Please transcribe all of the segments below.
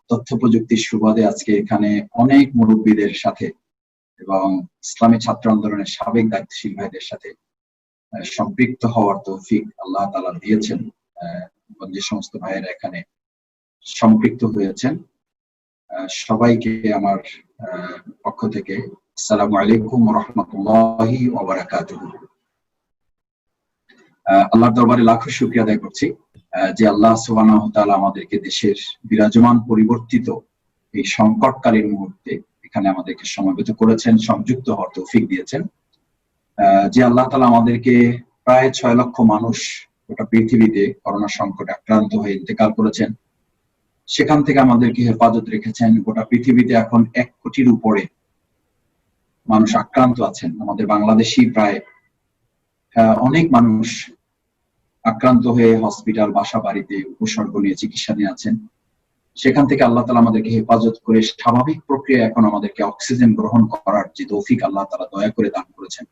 তথ্য প্রযুক্তির সুবাদে আজকে এখানে অনেক মুরব্বীদের সাথে এবং ইসলামী ছাত্র আন্দোলনের সাবেক দায়িত্বশীল ভাইদের সাথে সম্পৃক্ত হওয়ার তৌফিক আল্লাহ তাআলা দিয়েছেন। এবং যে সমস্ত ভাইয়েরা এখানে সম্পৃক্ত হয়েছেন সবাইকে আমার পক্ষ থেকে আসসালামু আলাইকুম ওয়া রাহমাতুল্লাহি ওয়া বারাকাতুহু। আল্লাহর দরবারে লাখো শুকরিয়া আদায় করছি যে আল্লাহ সুবহানাহু ওয়া তাআলা আমাদেরকে দেশের বিরাজমান পরিবর্তিত এই সংকটকালীন মুহূর্তে এখানে আমাদেরকে সমবেত করেছেন, সংযুক্ত হওয়ার তৌফিক দিয়েছেন। যে আল্লাহ তাআলা আমাদেরকে প্রায় 6 লক্ষ মানুষ গোটা পৃথিবীতে করোনা সংকটে আক্রান্ত হয়ে ইন্তেকাল করেছেন, সেখান থেকে আমাদেরকে হেফাজত রেখেছেন। গোটা পৃথিবীতে এখন 1 কোটির উপরে মানুষ আক্রান্ত আছেন। আমাদের বাংলাদেশি প্রায় অনেক মানুষ আক্রান্ত হয়ে হসপিটাল, বাসা বাড়িতে উপসর্গ নিয়ে চিকিৎসাধীন আছেন। সেখান থেকে আল্লাহ তাআলা আমাদেরকে হেফাজত করে স্বাভাবিক প্রক্রিয়া এখন আমাদেরকে অক্সিজেন গ্রহণ করার যে তৌফিক আল্লাহ তাআলা দয়া করে দান করেছেন।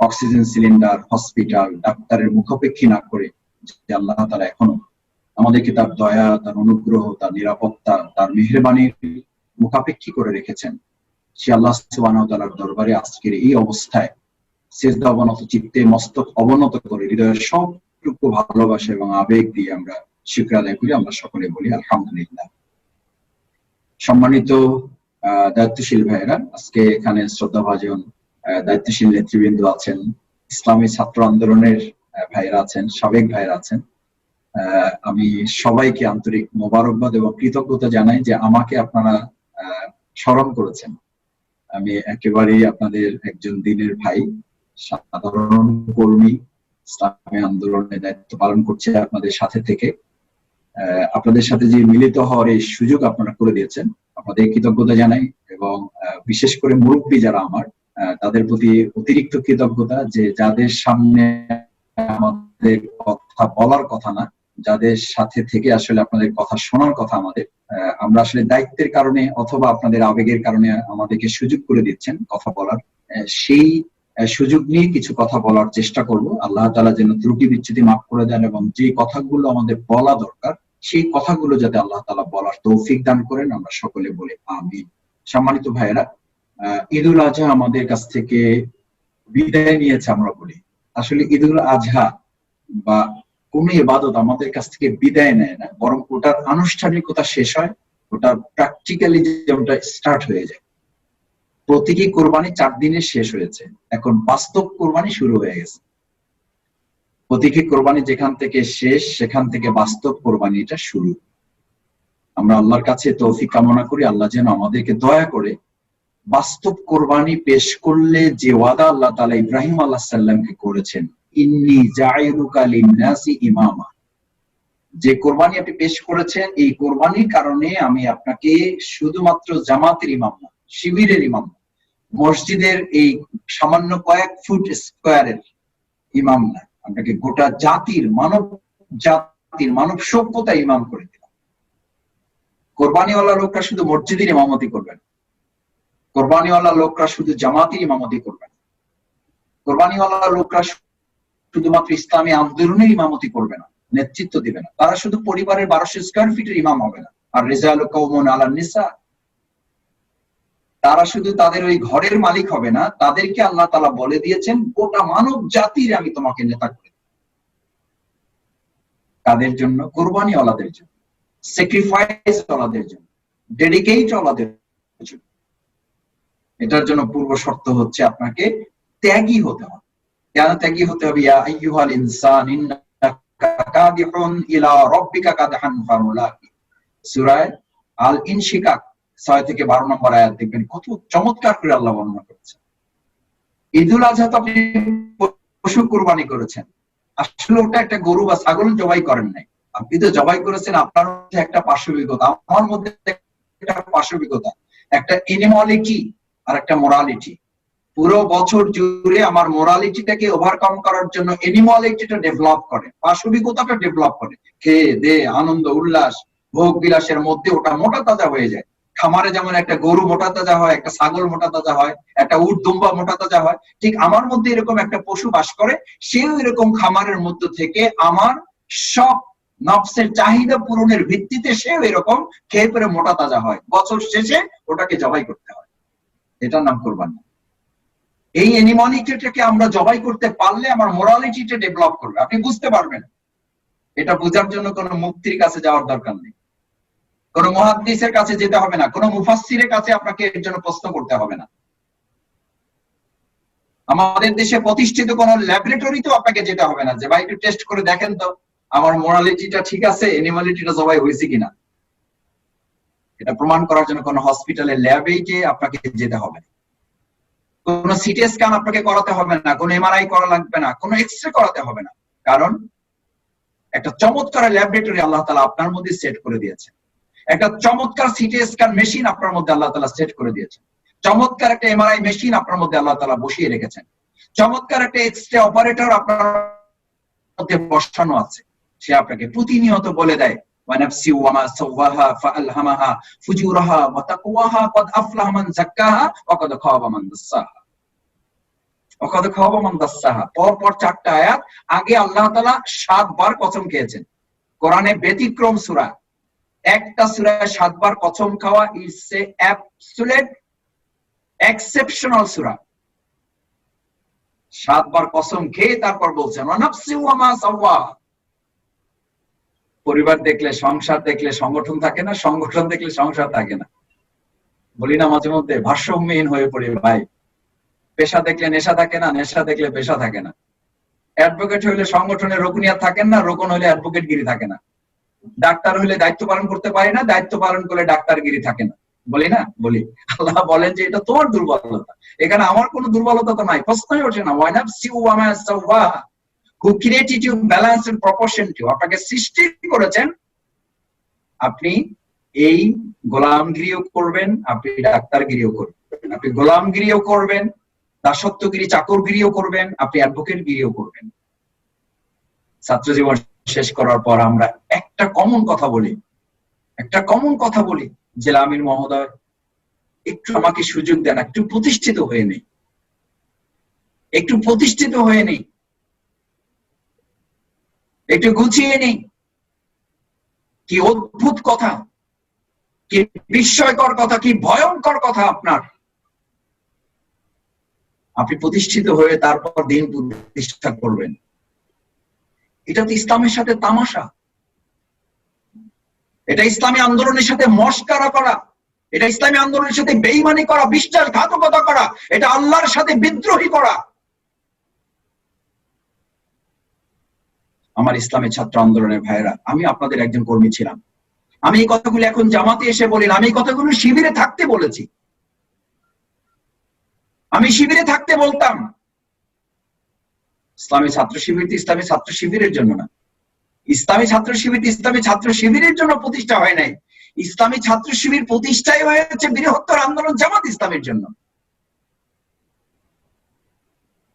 অক্সিজেন সিলিন্ডার, হসপিটাল, ডাক্তারের মুখাপেক্ষী না করে যে আল্লাহ তাআলা এখনো আমাদেরকে তার দয়া, তার অনুগ্রহ, তার নিরাপত্তা, তার মেহেরবানির মুখাপেক্ষী করে রেখেছেন, সে আল্লাহ সুবহানাহু ওয়া তাআলার দরবারে আজকের এই অবস্থায় সিজদা অবনত চিত্তে মস্তক অবনত করে হৃদয়ের সবটুকু ভালোবাসা এবং আবেগ দিয়ে আমরা শুকর আদায় করি। আমরা সকলে বলি আলহামদুলিল্লাহ। সম্মানিত দায়িত্বশীল ভাইয়েরা, আজকে এখানে শ্রদ্ধাভাজন দায়িত্বশীল নেতৃবৃন্দ আছেন, ইসলামী ছাত্র আন্দোলনের ভাইয়েরা আছেন, সাবেক ভাইয়েরা আছেন। আমি সবাইকে আন্তরিক মোবারকবাদ এবং কৃতজ্ঞতা জানাই যে আমাকে আপনারা স্মরণ করেছেন। আমি একেবারেই আপনাদের একজন দিনের ভাই, সাধারণ কর্মী, ইসলামী আন্দোলনের দায়িত্ব পালন করছে আপনাদের সাথে থেকে। আপনাদের সাথে যে মিলিত হওয়ার এই সুযোগ আপনারা করে দিয়েছেন, আপনাদের কৃতজ্ঞতা জানাই। এবং বিশেষ করে মুরব্বী যারা আমার, তাদের প্রতি অতিরিক্ত কৃতজ্ঞতা যে যাদের সামনে আমাদের কথা বলার কথা না, যাদের সাথে থেকে আসলে আপনাদের কথা শোনার কথা আমাদের, আমরা আসলে দায়িত্বের কারণে অথবা আপনাদের আবেগের কারণে আমাদেরকে সুযোগ করে দিচ্ছেন কথা বলার। সেই সুযোগ নিয়ে কিছু কথা বলার চেষ্টা করব। আল্লাহ তাআলা যেন ত্রুটি বিচ্যুতি মাফ করে দেন এবং যে কথাগুলো আমাদের বলা দরকার সেই কথাগুলো যাতে আল্লাহ তাআলা বলার তৌফিক দান করেন, আমরা সকলে বলি আমিন। সম্মানিত ভাইয়েরা, ঈদুল আজহা আমাদের কাছ থেকে বিদায় নিয়েছে। আমরা বলি আসলে ঈদুল আজহা বা কোন ইবাদত আমাদের কাছ থেকে বিদায় নেয় না, বরং ওটার আনুষ্ঠানিকতা শেষ হয়, ওটা প্র্যাকটিক্যালি যেমনটা স্টার্ট হয়ে যায়। প্রতীকী কোরবানি 4 দিনে শেষ হয়েছে, এখন বাস্তব কোরবানি শুরু হয়ে গেছে। প্রতীকী কোরবানি যেখান থেকে শেষ, সেখান থেকে বাস্তব কোরবানিটা শুরু। আমরা আল্লাহর কাছে তৌফিক কামনা করি, আল্লাহ যেন আমাদেরকে দয়া করে বাস্তব কোরবানি পেশ করলে যে ওয়াদা আল্লাহ তাআলা ইব্রাহিম আলাইহিস সালামকে করেছেন, ইন্নী জাইলুকা লিন-নাসি ইমামা, যে কোরবানি আপনি পেশ করেছেন, এই কোরবানির কারণে আমি আপনাকে শুধুমাত্র জামাতের ইমাম না, শিবিরের ইমাম না, মসজিদের এই সামান্য কয়েক ফুট স্কয়ারের ইমাম না, আপনাকে গোটা জাতির, মানব সভ্যতা ইমাম করে দিলাম। কোরবানিওয়ালা লোকরা শুধু মসজিদের ইমামতি করবেন, কোরবানিওয়ালা লোকরা শুধু জামাতের ইমামতি করবেন, কোরবানিওয়ালা লোকরা শুধুমাত্র ইসলামী আন্দোলনের ইমামতি করবে না, নেতৃত্ব দিবে না, তারা শুধু পরিবারের 1200 স্কয়ার ফিটের ইমাম হবে না। আর রিজালু কওমুন আলান নিসা, তারা শুধু তাদের ওই ঘরের মালিক হবে না, তাদেরকে আল্লাহ তাআলা বলে দিয়েছেন গোটা মানব জাতির আমি তোমাকে নেতা করে দেব। তাদের জন্য, কোরবানিওয়ালাদের জন্য, স্যাক্রিফাইস ওয়ালাদের জন্য, ডেডিকেট ওয়ালাদের জন্য। এটার জন্য পূর্ব শর্ত হচ্ছে আপনাকে ত্যাগী হতে হবে। কেন ত্যাগী হতে হবে? ইয়া আইয়ুহাল ইনসান ইন্নাকা কাদিহুন ইলা রাব্বিকা কাদহান ফামুলাকি, সূরা আল ইনশিকাক 6 থেকে 12 নম্বর আয়াত দেখবেন কত চমৎকার করে আল্লাহ বর্ণনা করেছেন। ঈদুল আজহা তো আপনি পশু কুরবানি করেছেন, আসলে ওটা একটা গরু বা ছাগল জবাই করেন নাই, আপনি তো জবাই করেছেন আপনার মধ্যে একটা পাশবিকতা, আমার মধ্যে একটা পাশবিকতা, একটা এনিমলিটি আর একটা মোরালিটি। পুরো বছর জুড়ে আমার মোরালিটিটাকে ওভারকাম করার জন্য এনিমলিটিটা ডেভেলপ করে, পাশবিকতাটা ডেভেলপ করে, খেয়ে দে আনন্দ উল্লাস ভোগ বিলাসের মধ্যে ওটা মোটা তাজা হয়ে যায়। খামারে যেমন একটা গরু মোটা তাজা হয়, একটা ছাগল মোটা তাজা হয়, একটা উট দুম্বা মোটা তাজা হয়, ঠিক আমার মধ্যে এরকম একটা পশু বাস করে, সেও এরকম খামারের মধ্য থেকে আমার সব নফসের চাহিদা পূরণের ভিত্তিতে সেও এরকম খেয়ে পরে মোটা তাজা হয়, বছর শেষে ওটাকে জবাই করতে হয়, এটার নাম কুরবানি। এই অ্যানিমালিটিটাকে আমরা জবাই করতে পারলে আমার মোরালিটিটা ডেভেলপ করবে, আপনি বুঝতে পারবেন। এটা বোঝার জন্য কোনো মুফতির কাছে যাওয়ার দরকার নেই, কোনো মুহাদ্দিসের কাছে যেতে হবে না, কোনো মুফাসসিরের কাছে আপনাকে এর জন্য প্রশ্ন করতে হবে না। আমাদের দেশে প্রতিষ্ঠিত কোনো ল্যাবরেটরিতেও আপনাকে যেতে হবে না যে ভাই একটু টেস্ট করে দেখেন তো আমার মোরালিটিটা ঠিক আছে, অ্যানিমালিটিটা জবাই হয়েছে কিনা। এটা প্রমাণ করার জন্য কোনো হসপিটালের ল্যাবে গিয়ে আপনাকে যেতে হবে না, কোনো সিটি স্ক্যান আপনাকে করাতে হবে না, কোনো এমআরআই করা লাগবে না, কোনো এক্সরে করাতে হবে না। কারণ একটা চমৎকার ল্যাবরেটরি আল্লাহ তাআলা আপনার মধ্যে সেট করে দিয়েছেন, একটা চমৎকার সিটি স্ক্যান মেশিন আপনার মধ্যে আল্লাহ তাআলা সেট করে দিয়েছেন, চমৎকার একটা এমআরআই মেশিন আপনার মধ্যে আল্লাহ তাআলা বসিয়ে রেখেছেন, চমৎকার একটা এক্সরে অপারেটর আপনার মধ্যে বসানো আছে। সে আপনাকে প্রতিনিয়ত বলে দেয় ওয়ানাফসি ওয়ামা সাওয়াহা ফাআলহামাহা ফুজুরাহা ওয়া তাকওয়াহা ক্বাদ আফলাহা মান যাক্কাহা ওয়া ক্বাদ খাবা মান দাসসাহা। ওয়া ক্বাদ খাবা মান দাসসাহা পর 4টা আয়াত। আগে আল্লাহ তাআলা 7 বার কসম খেয়েছেন। কোরআনে ব্যতিক্রম সূরা, একটা সূরায় 7 বার কসম খাওয়া ইজ এ অ্যাবসলিউট এক্সেপশনাল সূরা। 7 বার কসম খেয়ে তারপর বলছেন ওয়ানাফসি ওয়ামা সাওয়াহা। পরিবার দেখলে সংসার দেখলে সংগঠন থাকে না, সংগঠন দেখলে সংসার থাকে না, বলি না মাঝে মধ্যে, ভারসাম্যহীন হয়ে পড়ে ভাই। পেশা দেখলে নেশা থাকে না, নেশা দেখলে পেশা থাকে না, অ্যাডভোকেট হইলে সংগঠনের রুকনিয়াত থাকেন না, রোকন হইলে অ্যাডভোকেটগিরি থাকে না, ডাক্তার হইলে দায়িত্ব পালন করতে পারে না, দায়িত্ব পালন করলে ডাক্তারগিরি থাকে না, বলি না বলি। আল্লাহ বলেন যে এটা তোমার দুর্বলতা, এখানে আমার কোনো দুর্বলতা তো নাই, প্রশ্নই ওঠে না। ওয়ানাফসি ওয়ামা সাওয়াহা, who created you balance and proportion to, আপনাকে সৃষ্টি করেছেন, আপনি এই গোলামগিরিও করবেন, আপনি ডাক্তারগিরিও করবেন, আপনি গোলামগিরিও করবেন, দাসত্বগিরি চাকরগিরিও করবেন, আপনি অ্যাডভোকেটগিরিও করবেন। ছাত্র জীবন শেষ করার পর আমরা একটা কমন কথা বলি, জেলা আমির মহোদয় একটু আমাকে সুযোগ দেন, একটু প্রতিষ্ঠিত হয়ে নেই, একটু গুছিয়ে নেই। কি অদ্ভুত কথা, কি বিস্ময়কর কথা, কি ভয়ঙ্কর কথা আপনার। আপনি প্রতিষ্ঠিত হয়ে তারপর দিন প্রতিষ্ঠা করবেন, এটা তো ইসলামের সাথে তামাশা, এটা ইসলামী আন্দোলনের সাথে মশকরা করা, এটা ইসলামী আন্দোলনের সাথে বেঈমানি করা, বিশ্বাসঘাতকতা করা, এটা আল্লাহর সাথে বিদ্রোহী করা। আমার ইসলামের ছাত্র আন্দোলনের ভাইয়েরা, আমি আপনাদের একজন কর্মী ছিলাম, আমি এই কথাগুলো এখন জামাতে এসে বলি না, আমি এই কথাগুলো শিবিরে থাকতে বলেছি, আমি শিবিরে থাকতে বলতাম। ইসলামী ছাত্র শিবির ইসলামী ছাত্র শিবিরের জন্য না, ইসলামী ছাত্র শিবির ইসলামী ছাত্র শিবিরের জন্য প্রতিষ্ঠা হয় নাই, ইসলামী ছাত্র শিবির প্রতিষ্ঠাই হয়েছে বৃহত্তর আন্দোলন জামাত ইসলামের জন্য।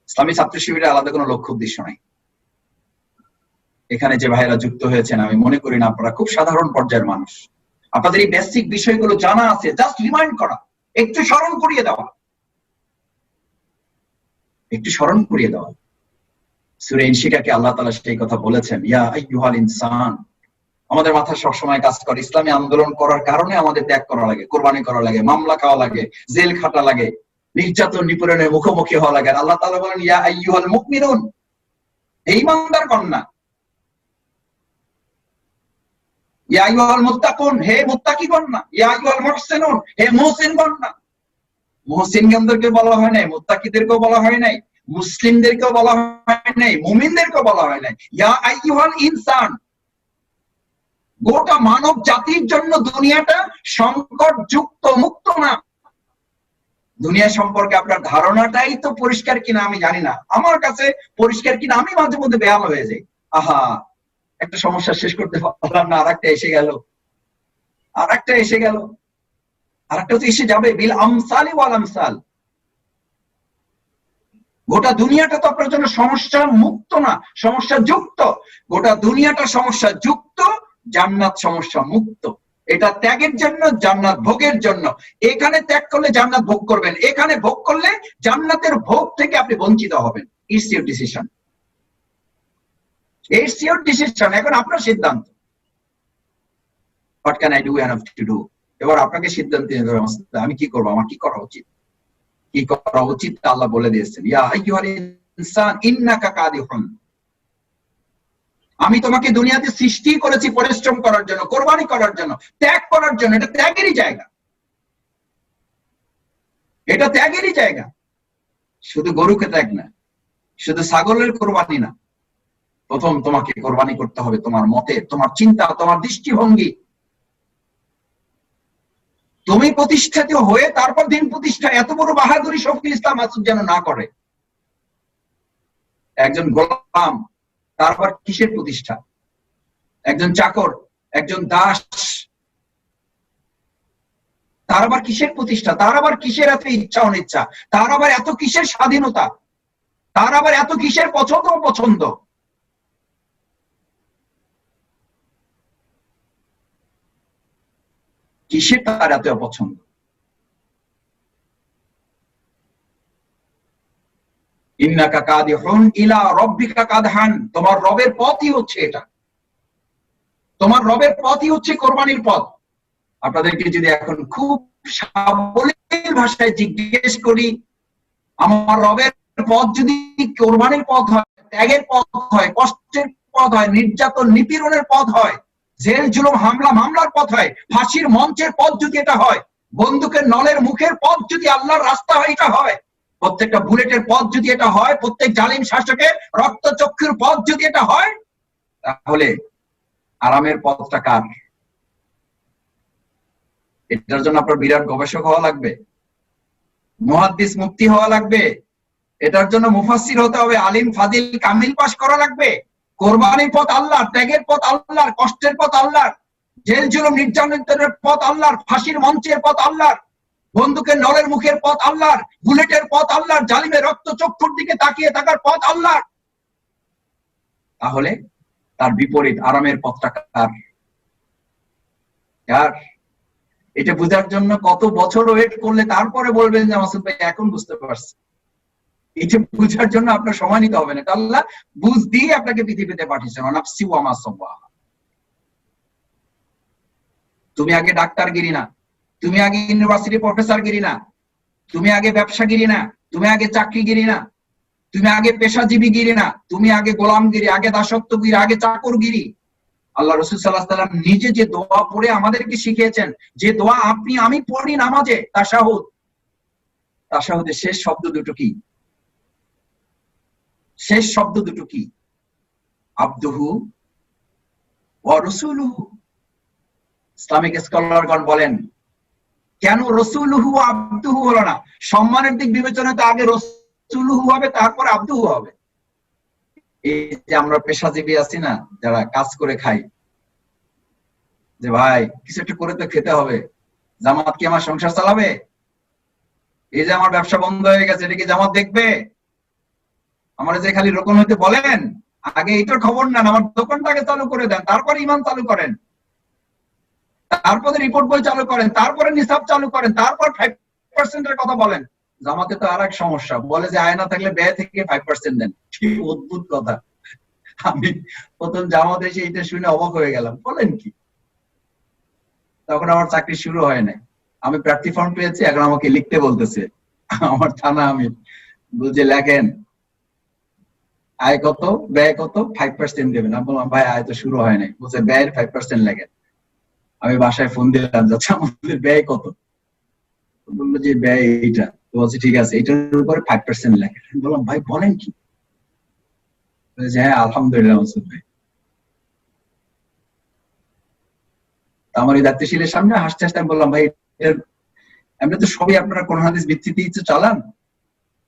ইসলামী ছাত্র শিবিরের আলাদা কোনো লক্ষ্য উদ্দেশ্য নাই। এখানে যে ভাইরা যুক্ত হয়েছেন, আমি মনে করি না আপনারা খুব সাধারণ পর্যায়ের মানুষ, আপনাদের এই বেসিক বিষয়গুলো জানা আছে, জাস্ট রিমাইন্ড করা, একটু স্মরণ করিয়ে দেওয়া। সূরা ইনশিকাকে আল্লাহ তাআলা সেই কথা বলেছেন, ইয়া আইয়ুহাল ইনসান। আমাদের মাথা সবসময় কাজ করে, ইসলামী আন্দোলন করার কারণে আমাদের ত্যাগ করা লাগে, কোরবানি করা লাগে, মামলা খাওয়া লাগে, জেল খাটা লাগে, নির্যাতন নিপীড়নের মুখোমুখি হওয়া লাগে। আল্লাহ তাআলা বলেন ইয়া আইয়ুহাল মুমিনুন, হে ঈমানদার কন্যা, ইয়া আইয়ুহাল মুত্তাকুন, হে মুত্তাকিগণ না, ইয়া আইয়ুহাল মুহসিনুন, হে মুহসিনগণ না। মুহসিনগণদেরকে বলা হয় নাই, মুত্তাকিদেরকেও বলা হয় নাই, মুসলিমদেরকেও বলা হয় নাই, মুমিনদেরকেও বলা হয় নাই। ইয়া আইয়ুহাল ইনসান, গোটা মানব জাতির জন্য দুনিয়াটা সংকট যুক্ত, মুক্ত না। দুনিয়া সম্পর্কে আপনার ধারণাটাই তো পরিষ্কার কিনা আমি জানি না, আমার কাছে পরিষ্কার কিনা আমি মাঝে মধ্যে বেহাল হয়ে যাই। আহা, একটা সমস্যা শেষ করতে পারলাম না, আরেকটা এসে গেল, আরেকটা তো এসে যাবে। বিল আমসালি ওয়াল আমসাল। গোটা দুনিয়াটা তো আপনার জন্য সমস্যা মুক্ত না, সমস্যা যুক্ত। গোটা দুনিয়াটা সমস্যা যুক্ত, জান্নাত সমস্যা মুক্ত। এটা ত্যাগের জন্য, জান্নাত ভোগের জন্য। এখানে ত্যাগ করলে জান্নাত ভোগ করবেন, এখানে ভোগ করলে জান্নাতের ভোগ থেকে আপনি বঞ্চিত হবেন। It's your decision, it's your decision. এখন আপনার সিদ্ধান্ত। What can I do and have to do. এবার আপনাকে সিদ্ধান্ত নিতে হবে আমি কি করবো, আমার কি করা উচিত। কি করা উচিত আল্লাহ বলে দিয়েছেন, ইয়া আইয়ুহাল ইনসান ইন্নাকা কাদিহুন, আমি তোমাকে দুনিয়াতে সৃষ্টি করেছি পরিশ্রম করার জন্য, কোরবানি করার জন্য, ত্যাগ করার জন্য। এটা ত্যাগেরই জায়গা, এটা ত্যাগেরই জায়গা। শুধু গরুকে ত্যাগ না, শুধু ছাগলের কোরবানি না, প্রথম তোমাকে কোরবানি করতে হবে তোমার মতে, তোমার চিন্তা, তোমার দৃষ্টিভঙ্গি। তুমি প্রতিষ্ঠিত হয়ে তারপর দিন প্রতিষ্ঠা, এত বড় বাহাদুরি শফিউল ইসলাম মাসুদ যেন না করে। একজন গোলাম তারপর কিসের প্রতিষ্ঠা, একজন চাকর, একজন দাস, তার আবার কিসের প্রতিষ্ঠা, তার আবার কিসের এত ইচ্ছা অনিচ্ছা, তার আবার এত কিসের স্বাধীনতা, তার আবার এত কিসের পছন্দ অপছন্দ। কিসের তার এত অপছন্দ। ইন্নাকা কাদিহুন ইলা রাব্বিকা কাদহান, তোমার রবের পথই হচ্ছে এটা, তোমার রবের পথই হচ্ছে কোরবানির পথ। আপনাদেরকে যদি এখন খুব সাবলীল ভাষায় জিজ্ঞেস করি, আমার রবের পথ যদি কোরবানির পথ হয়, ত্যাগের পথ হয়, কষ্টের পথ হয়, নির্যাতন নিপীড়নের পথ হয়, জেল জুলুম হামলা মামলার পথ হয়, ফাঁসির মঞ্চের পথ যদি এটা হয়, বন্দুকের নলের মুখের পথ যদি আল্লাহর রাস্তা হয় এটা হয়, প্রত্যেকটা বুলেটের পথ যদি এটা হয়, প্রত্যেক জালিম শাসকের রক্তচক্ষুর পথ যদি এটা হয়, তাহলে আরামের পথটা কার? এটার জন্য আপনার বিরাট গবেষক হওয়া লাগবে, মুহাদ্দিস মুফতি হওয়া লাগবে, এটার জন্য মুফাসসির হতে হবে, আলিম ফাজিল কামিল পাস করা লাগবে। কোরবানির পথ আল্লাহর, ত্যাগের পথ আল্লাহর, কষ্টের পথ আল্লাহর, জেল জুলুম নির্যাতনের পথ আল্লাহর, ফাঁসির মঞ্চের পথ আল্লাহর, বন্দুকের নলের মুখের পথ আল্লাহর, বুলেটের পথ আল্লাহর, জালিমের রক্ত চক্ষুর দিকে তাকিয়ে থাকার পথ আল্লাহর। তাহলে তার বিপরীত আরামের পথটা কার? এটা বোঝার জন্য কত বছর ওয়েট করলে তারপরে বলবেন যে মাসুদ ভাই এখন বুঝতে পারছি। এটা বুঝার জন্য আপনার সময় নিতে হবে না, আল্লাহ বুঝ দিয়ে আপনাকে পৃথিবীতে পাঠিয়েছেন। নাফসি ওয়া মা সাওয়াহা। তুমি আগে ডাক্তারগিরি না, তুমি আগে ইউনিভার্সিটি প্রফেসরগিরি না, তুমি আগে ব্যবসাগিরি না, তুমি আগে চাকরিগিরি না, তুমি আগে পেশাজীবীগিরি না, তুমি আগে গোলামগিরি, আগে দাসত্বগিরি, আগে চাকরগিরি। আল্লাহ রাসূল সাল্লাল্লাহু আলাইহি ওয়াসাল্লাম নিজে যে দোয়া পড়ে আমাদেরকে শিখিয়েছেন, যে দোয়া আপনি আমি পড়ি নামাজে, তাশাহুদ, তাশাহুদের শেষ শব্দ দুটো কি? শেষ শব্দ দুটো কি? আবদুহু ওয়া রাসূলুহু। ইসলামিক স্কলারগণ বলেন কেন রাসূলুহু ওয়া আবদুহু হলো না? সম্মানের দিক বিবেচনায় তো আগে রাসূলুহু হবে, তারপর আবদুহু হবে। এই যে আমরা পেশাজীবী আছি না, যারা কাজ করে খাই, যে ভাই কিছু একটা করে তো খেতে হবে, জামাত কি আমার সংসার চালাবে? এই যে আমার ব্যবসা বন্ধ হয়ে গেছে, এটা কি জামাত দেখবে? আমার যে খালি রোকন হইতে বলেন, আগে এটার খবর নেন, আমার দোকানটাকে চালু করে দেন, তারপরে ইমান চালু করেন, তারপরে রিপোর্ট বই চালু করেন, তারপরে নিসাব চালু করেন, তারপর 5% এর কথা বলেন। জামাতে তো আর এক সমস্যা, বলে যে আয় না থাকলে ব্যয় থেকে 5% দেন। কি অদ্ভুত কথা! আমি প্রথম জামাতে এসে এটা শুনে অবাক হয়ে গেলাম, বলেন কি? তখন আমার চাকরি শুরু হয় নাই, আমি প্রার্থী ফর্ম পেয়েছি, এখন আমাকে লিখতে বলতেছে আমার থানা। আমি বলছি লেখেন আয় কত, ব্যয় কত, 5% দেবেন। আমি বললাম ভাই আয় তো শুরু হয় নাই। বলছে ব্যয়ের 5% লেখেন। আমি বাসায় ফোন দিলাম, যাচ্ছে আমাদের ব্যয় কত? বললো যে ব্যয় এইটা। তো বলছি ঠিক আছে, এইটার উপরে 5% লেখেন। আমি বললাম ভাই বলেন কি? বলছে হ্যাঁ আলহামদুলিল্লাহ মাসুদ ভাই। আমার এই দায়িত্বশীলের সামনে হাসতে হাসতে আমি বললাম ভাই এমনি তো সবই আপনারা কোরআন হাদিস ভিত্তিতেই তো চালান,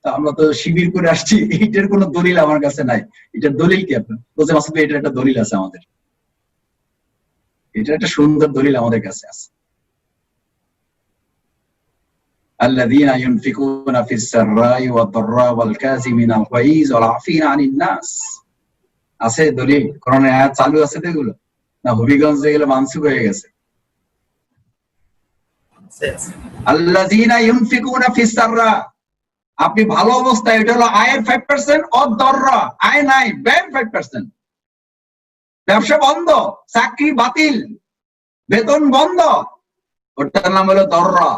তা আমরা তো শিবির করে আসছি, এইটার কোনো দলিল আমার কাছে নাই। এটার দলিল কি আপনার? বলছে মাসুদ ভাই এটার একটা দলিল আছে আমাদের, এটা একটা সুন্দর দলিল আমাদের কাছে আছে। আল্লাযীনা ইউনফিকুনা ফিস সাররাই ওয়াদ দাররা ওয়াল কাযিমিনাল গায়জ ওয়াল আফিনা আনিন নাস। আছে দলিল, কোরআনের আয়াত চালু আছে তো এগুলো, না হবিগঞ্জ এগুলো মানসুখ হয়ে গেছে? আল্লাযীনা ইউনফিকুনা ফিস সাররা, আপনি ভালো অবস্থায়, এটা হলো আয়ের 5%, ওয়াদ দাররা আয় নাই, ব্যয়ের 5%। ব্যবসা বন্ধ, চাকরি বাতিল, বেতন বন্ধ, ওটার নাম হলো দররা,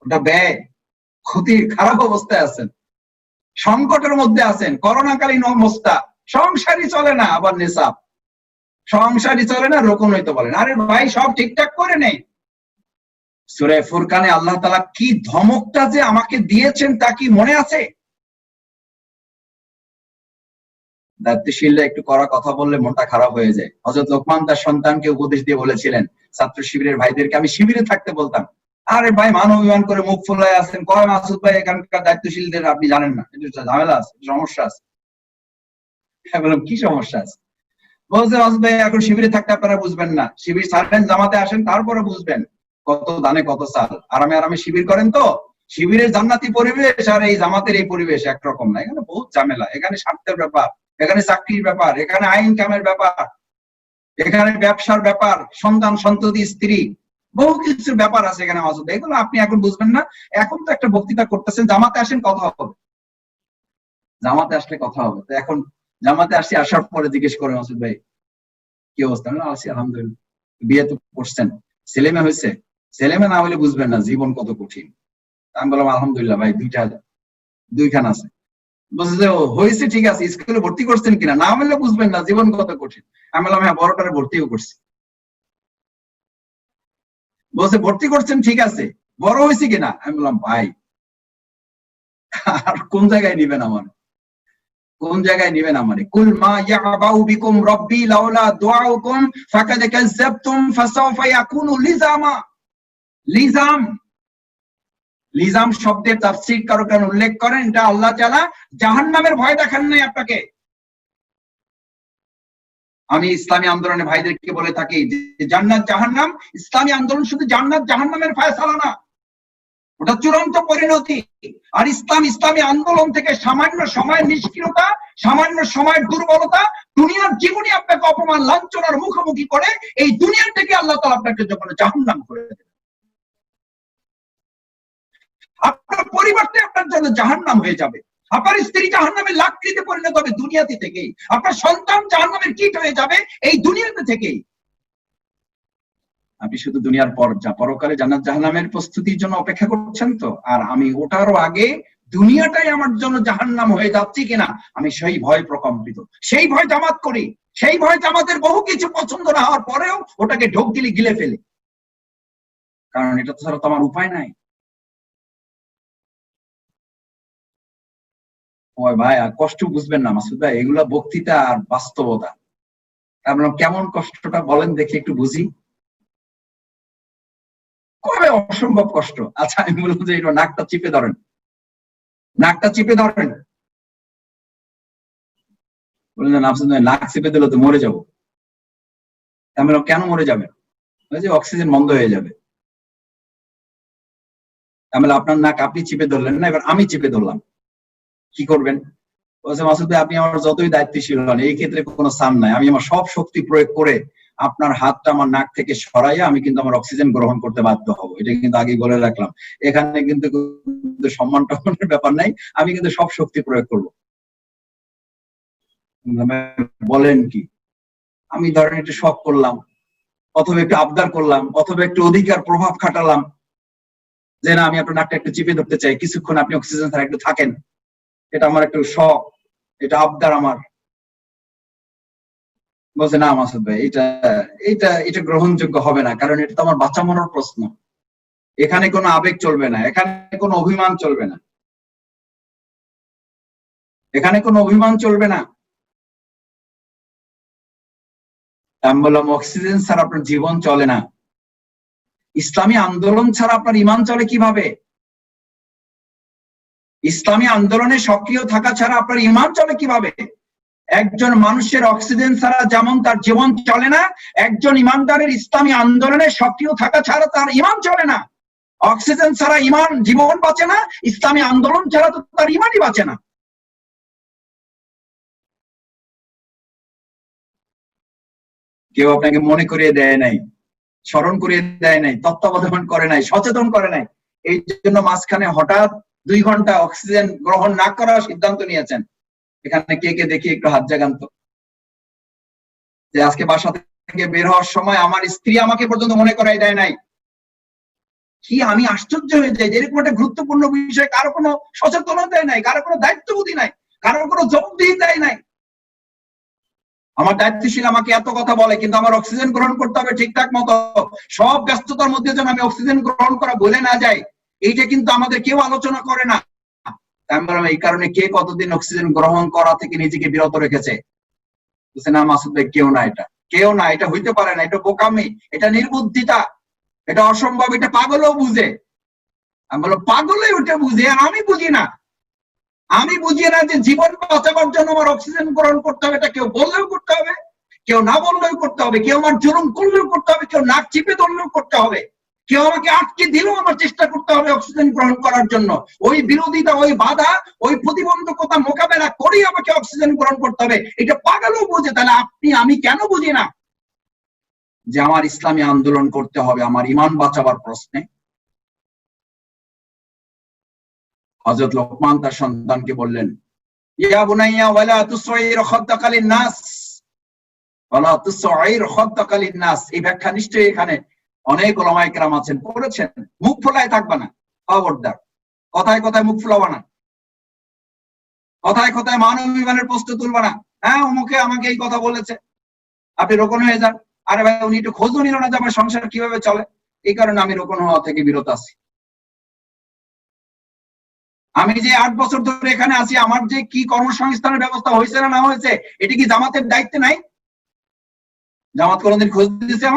ওটা ব্যয়, ক্ষতির খারাপ অবস্থায় আছেন, সংকটের মধ্যে আছেন, করোনাকালীন অবস্থা, সংসারই চলে না, আবার নিসাব, সংসারই চলে না, রোকন হইতে বলেন। আরে ভাই সব ঠিকঠাক করে নেই। সূরা ফুরকানে আল্লাহ তাআলা কি ধমকটা যে আমাকে দিয়েছেন তা কি মনে আছে? দায়িত্বশীলরা একটু কড়া কথা বললে মনটা খারাপ হয়ে যায়। হযরত লোকমান তার সন্তানকে উপদেশ দিয়ে বলেছিলেন, ছাত্র শিবিরের ভাইদেরকে আমি শিবিরে থাকতে বলতাম, আরে ভাই মান অভিমান করে মুখ ফুলায় আছেন, কয় মাসুদ ভাই এখানকার দায়িত্বশীলদের আপনি জানেন না, একটু ঝামেলা আছে, সমস্যা আছে। বললাম কি সমস্যা আছে? বলছে মাসুদ ভাই এখন শিবিরে থাকতে আপনারা বুঝবেন না, শিবির ছাড়েন জামাতে আসেন তারপরে বুঝবেন কত দানে কত চাল। আরামে আরামে শিবির করেন তো, শিবিরের জান্নাতি পরিবেশ আর এই জামাতের এই পরিবেশ একরকম না। এখানে বহুত ঝামেলা, এখানে স্বার্থের ব্যাপার, এখানে চাকরির ব্যাপার, এখানে আইন কামের ব্যাপার, এখানে ব্যবসার ব্যাপার, সন্তান সন্ততি স্ত্রী, বহু কিছুর ব্যাপার আছে এখানে মাসুদ। এগুলো আপনি এখন বুঝবেন না। এখন তো একটা বক্তৃতা করতেছেন, জামাতে আসেন কথা হবে, জামাতে আসলে কথা হবে। তো এখন জামাতে আসছি, আসার পরে জিজ্ঞেস করে মাসুদ ভাই কি অবস্থা? আছি আলহামদুলিল্লাহ। বিয়ে তো করছেন, ছেলে মেয়ে হয়েছে? ছেলে মেয়ে না হলে বুঝবেন না জীবন কত কঠিন। আমি বললাম আলহামদুলিল্লাহ ভাই দুইখান আছে। বলছে যে হয়েছে ঠিক আছে, স্কুলে ভর্তি করছেন কিনা, না হলে বুঝবেন না জীবন কত কঠিন। আমি বললাম হ্যাঁ বড়টারে ভর্তিও করছি। বলছে ভর্তি করছেন ঠিক আছে, বড় হয়েছে কিনা? আমি বললাম ভাই আর কোন জায়গায় নিবেন আমার, কোন জায়গায় নিবেন আমারে? কুল মা ইয়াবাউ বিকুম রাব্বি লাউলা দুআউকুম ফাকাদ কাযাবতুম ফাসাওফা ইয়াকুনু লিজামা। লিজাম, লিজাম শব্দের তাফসীর কারণ উল্লেখ করেন, এটা আল্লাহ তাআলা জাহান্নামের ভয় দেখান নাই আপনাকে। আমি ইসলামী আন্দোলনের ভাইদেরকে বলে থাকি যে জান্নাত জাহান্নাম, ইসলামী আন্দোলন শুধু জান্নাত জাহান্নামের ফয়সালা না, ওটা চূড়ান্ত পরিণতি। আর ইসলামী আন্দোলন থেকে সামান্য সময়ের নিষ্ক্রিয়তা, সামান্য সময়ের দুর্বলতা, দুনিয়ার জীবনে আপনাকে অপমান লাঞ্ছনার মুখোমুখি করে এই দুনিয়ার থেকে আল্লাহ তাআলা আপনাকে যখন জাহান্নাম করে দেবে, আপনার পরিবারটা আপনার জন্য জাহান্নাম হয়ে যাবে, আপনার স্ত্রী জাহান্নামের লাকড়িতে পরিণত হবে দুনিয়াতে থেকেই, আপনার সন্তান জাহান্নামের কীট হয়ে যাবে এই দুনিয়াতে থেকেই। আপনি শুধু দুনিয়ার পর পরকালে জান্নাত জাহান্নামের প্রস্তুতির জন্য অপেক্ষা করছেন তো, আর আমি ওটারও আগে দুনিয়াটাই আমার জন্য জাহান্নাম হয়ে যাচ্ছে কিনা আমি সেই ভয় প্রকম্পিত, সেই ভয় জামাত করি, সেই ভয় জামাতের বহু কিছু পছন্দ না হওয়ার পরেও ওটাকে ঢোক গিলে গিলে ফেলি, কারণ এটা ছাড়া তো আমার উপায় নাই। ওই ভাই আর কষ্ট বুঝবেন না মাসুদ ভাই, এগুলা বক্তৃতা আর বাস্তবতা। আপনার কেমন কষ্টটা বলেন দেখি একটু বুঝি। কবে অসম্ভব কষ্ট। আচ্ছা আমি বলবো যে এটা নাকটা চিপে ধরেন, নাকটা চিপে ধরেন। বললেন নাক চিপে দিলে তো মরে যাবো। আমি বললাম কেন মরে যাবেন? ওই যে অক্সিজেন বন্ধ হয়ে যাবে। আমি আপনার নাক আপনি চিপে ধরলেন না, এবার আমি চিপে ধরলাম, কি করবেন? বলছে মাসুদ ভাই আপনি আমার যতই দায়িত্বশীল হন এই ক্ষেত্রে কোনো সাম নাই, আমি আমার সব শক্তি প্রয়োগ করে আপনার হাতটা আমার নাক থেকে সরাইয়া আমি কিন্তু আমার অক্সিজেন গ্রহণ করতে বাধ্য হব। এটা কিন্তু আগেই বলে রাখলাম, এখানে কিন্তু সম্মান টম্মানের ব্যাপার নাই, আমি কিন্তু সব শক্তি প্রয়োগ করব। বলেন কি? আমি ধরেন একটু শখ করলাম, অথবা একটু আবদার করলাম, অথবা একটু অধিকার প্রভাব খাটালাম যে না আমি আপনার নাকটা একটু চিপে ধরতে চাই, কিছুক্ষণ আপনি অক্সিজেন ছাড়া একটু থাকেন, এটা আমার একটু শখ, এটা আবদার আমার। বলছে না মাসুদ ভাই এটা এটা এটা গ্রহণযোগ্য হবে না, কারণ এটা তো আমার বাচ্চা মরার প্রশ্ন, এখানে কোনো আবেগ চলবে না, এখানে কোনো অভিমান চলবে না, এখানে কোনো অভিমান চলবে না। আমি বললাম অক্সিজেন ছাড়া আপনার জীবন চলে না, ইসলামী আন্দোলন ছাড়া আপনার ইমান চলে কিভাবে? ইসলামী আন্দোলনে সক্রিয় থাকা ছাড়া আপনার ইমান চলে কিভাবে? একজন মানুষের অক্সিজেন ছাড়া যেমন তার জীবন চলে না, একজন ইমানদারের ইসলামী আন্দোলনে সক্রিয় থাকা ছাড়া তার ইমান চলে না। অক্সিজেন ছাড়া ইমান জীবন বাঁচে না, ইসলামী আন্দোলন ছাড়া তো তার ইমানই বাঁচে না। কেউ আপনাকে মনে করিয়ে দেয় নাই, স্মরণ করিয়ে দেয় নাই, তত্ত্বাবধান করে নাই, সচেতন করে নাই, এই জন্য মাঝখানে হঠাৎ 2 ঘন্টা অক্সিজেন গ্রহণ না করার সিদ্ধান্ত নিয়েছেন। এখানে কে কে দেখি একটু হাত জাগান তো, যে আজকে বাসা থেকে বের হওয়ার সময় আমার স্ত্রী আমাকে পর্যন্ত মনে করাই দেয় নাই। কি আমি আশ্চর্য হয়ে যাই যে এরকম একটা গুরুত্বপূর্ণ বিষয় কারো কোনো সচেতনতাই নাই, কারো কোনো দায়িত্ববোধই নাই, কারো কোনো জবাবদিহিতাই নাই। আমার দায়িত্বশীল আমাকে এত কথা বলে, কিন্তু আমার অক্সিজেন গ্রহণ করতে হবে ঠিকঠাক মতো। সব ব্যস্ততার মধ্যে যেন আমি অক্সিজেন গ্রহণ করা ভুলে না যাই, এইটা কিন্তু আমাদের কেউ আলোচনা করে না। আমি বললাম এই কারণে কে কতদিন অক্সিজেন গ্রহণ করা থেকে নিজেকে বিরত রেখেছে? বলছে না মাসুদ ভাই, কেউ না, এটা কেউ না, এটা হইতে পারে না, এটা বোকামি, এটা নির্বুদ্ধিতা, এটা অসম্ভব, এটা পাগলও বুঝে। আমি বললাম পাগলে ওটা বুঝে, আর আমি বুঝি না। আমি বুঝি না যে জীবন বাঁচাবার জন্য আমার অক্সিজেন গ্রহণ করতে হবে, এটা কেউ বললেও করতে হবে, কেউ না বললেও করতে হবে, কেউ আমার জুলুম করলেও করতে হবে, কেউ নাক চিপে ধরলেও করতে হবে, কেউ আমাকে আটকে দিলেও আমার চেষ্টা করতে হবে অক্সিজেন গ্রহণ করার জন্য। ওই বিরোধিতা, ওই বাধা, ওই প্রতিবন্ধকতা মোকাবেলা করেই আমাকে অক্সিজেন গ্রহণ করতে হবে। এটা পাগলও বুঝে, তাহলে আমি কেন বুঝি না যে আমার ইসলামী আন্দোলন করতে হবে আমার ইমান বাঁচাবার প্রশ্নে? হযরত লোকমান তার সন্তানকে বললেন, ইয়া বুনাইয়া ওয়ালা তুসাইর খাদ্দাকা লিন-নাস, ওয়ালা তুসাইর খাদ্দাকা লিন-নাস। এই ব্যাখ্যা নিশ্চয়ই এখানে অনেক উলামায়ে কেরাম আছেন, পড়েছেন। মুখ ফোলায় থাকবে না, খবরদার। কথায় কথায় মুখ ফোলাবা না, কথায় কথায় মানবিমানের প্রশ্ন তুলবা না। হ্যাঁ অমুকে আমাকে এই কথা বলেছে, আপনি রোকন হয়ে যান। আরে ভাই, উনি একটু খোঁজও নিল না যে আমার সংসার কিভাবে চলে, এই কারণে আমি রোকন হওয়া থেকে বিরত আছি। আমি যে 8 বছর ধরে এখানে আছি, আমার যে কি কর্মসংস্থানের ব্যবস্থা হয়েছে না হয়েছে, এটা কি জামাতের দায়িত্ব নাই? জামাত কোনদিন খোঁজ দিয়েছে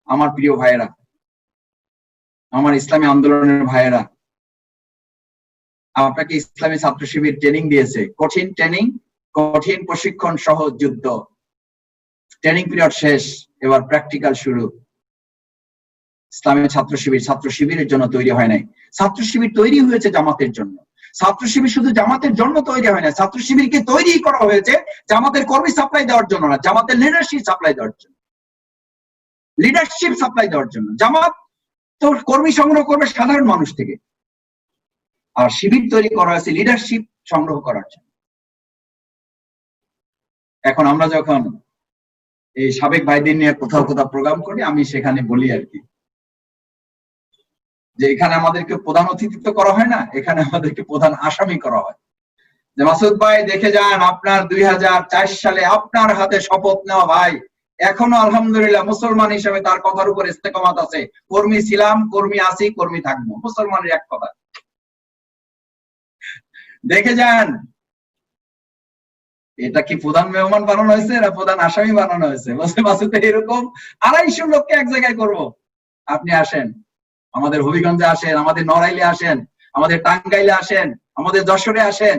আমার প্রিয় ভাইয়েরা, আমার ইসলামী আন্দোলনের ভাইয়েরা? আপনাকে ইসলামী ছাত্র শিবির ট্রেনিং দিয়েছে, কঠিন ট্রেনিং, কঠিন প্রশিক্ষণ সহ যুদ্ধ। ট্রেনিং পিরিয়ড শেষ, এবার প্র্যাকটিক্যাল শুরু। ইসলামী ছাত্র শিবিরের জন্য তৈরি হয় নাই, ছাত্র শিবির তৈরি হয়েছে জামাতের জন্য। ছাত্র শিবির শুধু জামাতের জন্য তৈরি হয় না, ছাত্র শিবিরকে তৈরি করা হয়েছে জামাতের কর্মী সাপ্লাই দেওয়ার জন্য না, জামাতের লিডারশিপ সাপ্লাই দেওয়ার জন্য। লিডারশিপ সাপ্লাই দেওয়ার জন্য। জামাত তো কর্মী সংগ্রহ করবে সাধারণ মানুষ থেকে, আর শিবির তৈরি করা হয়েছে লিডারশিপ সংগ্রহ করার জন্য। এখন আমরা যখন এই সাবেক ভাইদের নিয়ে কোথাও কোথাও প্রোগ্রাম করি, আমি সেখানে বলি আর কি, যে এখানে আমাদেরকে প্রধান অতিথি তো করা হয় না, এখানে আমাদেরকে প্রধান আসামি করা হয়। যে মাসুদ ভাই দেখে যান, আপনার 2004 সালে আপনার হাতে শপথ নেওয়া ভাই, এখনো আলহামদুলিল্লাহ মুসলমান হিসেবে তার কথার উপর ইস্তেকামাত আছে। কর্মী ছিলাম, কর্মী আছি, কর্মী থাকবো, মুসলমানের এক কথা। দেখে যান, এটা কি প্রধান মেহমান বানানো হয়েছে না প্রধান আসামি বানানো হয়েছে? বলছে মাসুদ এরকম 250 লোককে এক জায়গায় করব, আপনি আসেন, আমাদের হবিগঞ্জে আসেন, আমাদের নড়াইলে আসেন, আমাদের টাঙ্গাইলে আসেন, আমাদের যশোরে আসেন,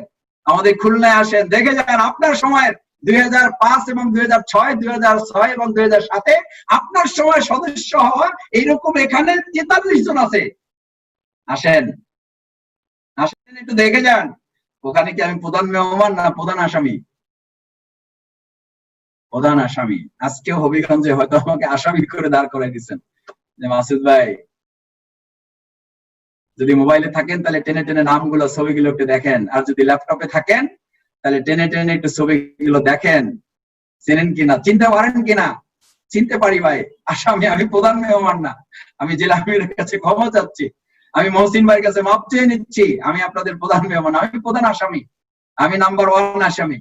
আমাদের খুলনায় আসেন। দেখে যান আপনার সময়ের 2005 এবং 2006, 2006 এবং 2007-এ আপনার সময় সদস্য হওয়া এইরকম এখানে 43 জন আছে। আসেন আসেন, একটু দেখে যান, ওখানে কি আমি প্রধান মেহমান না প্রধান আসামি? প্রধান আসামি। আজকেও হবিগঞ্জে হয়তো আমাকে আসামি করে দাঁড় করাই দিচ্ছেন যে মাসুদ ভাই যদি মোবাইলে থাকেন তাহলে টেনে টেনে নামগুলো, ছবিগুলো একটু দেখেন, আর যদি ল্যাপটপে থাকেন তাহলে টেনে টেনে একটু ছবিগুলো দেখেন, চেনেন কিনা, চিনতে পারেন কিনা। চিনতে পারি ভাই, আসামি আমি, প্রধান মেহমান না। আমি জেলা আমিরের কাছে ক্ষমা চাচ্ছি, আমি মহসিন ভাইয়ের কাছে মাপ চেয়ে নিচ্ছি, আমি আপনাদের প্রধান মেহমান, আমি প্রধান আসামি, আমি নাম্বার 1 আসামি।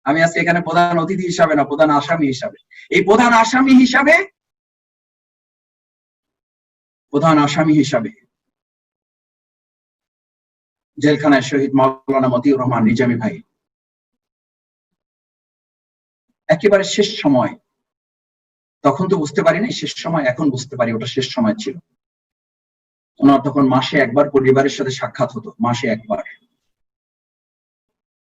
আমি আজকে এখানে প্রধান অতিথি হিসাবে না, প্রধান আসামি হিসাবে। এই প্রধান আসামি হিসাবে জেলখানায় শহীদ মাওলানা মতিউর রহমান নিজামী ভাই, একেবারে শেষ সময়, তখন তো বুঝতে পারি না শেষ সময়, এখন বুঝতে পারি ওটা শেষ সময় ছিল। ওনার তখন মাসে একবার পরিবারের সাথে সাক্ষাৎ হতো, মাসে একবার।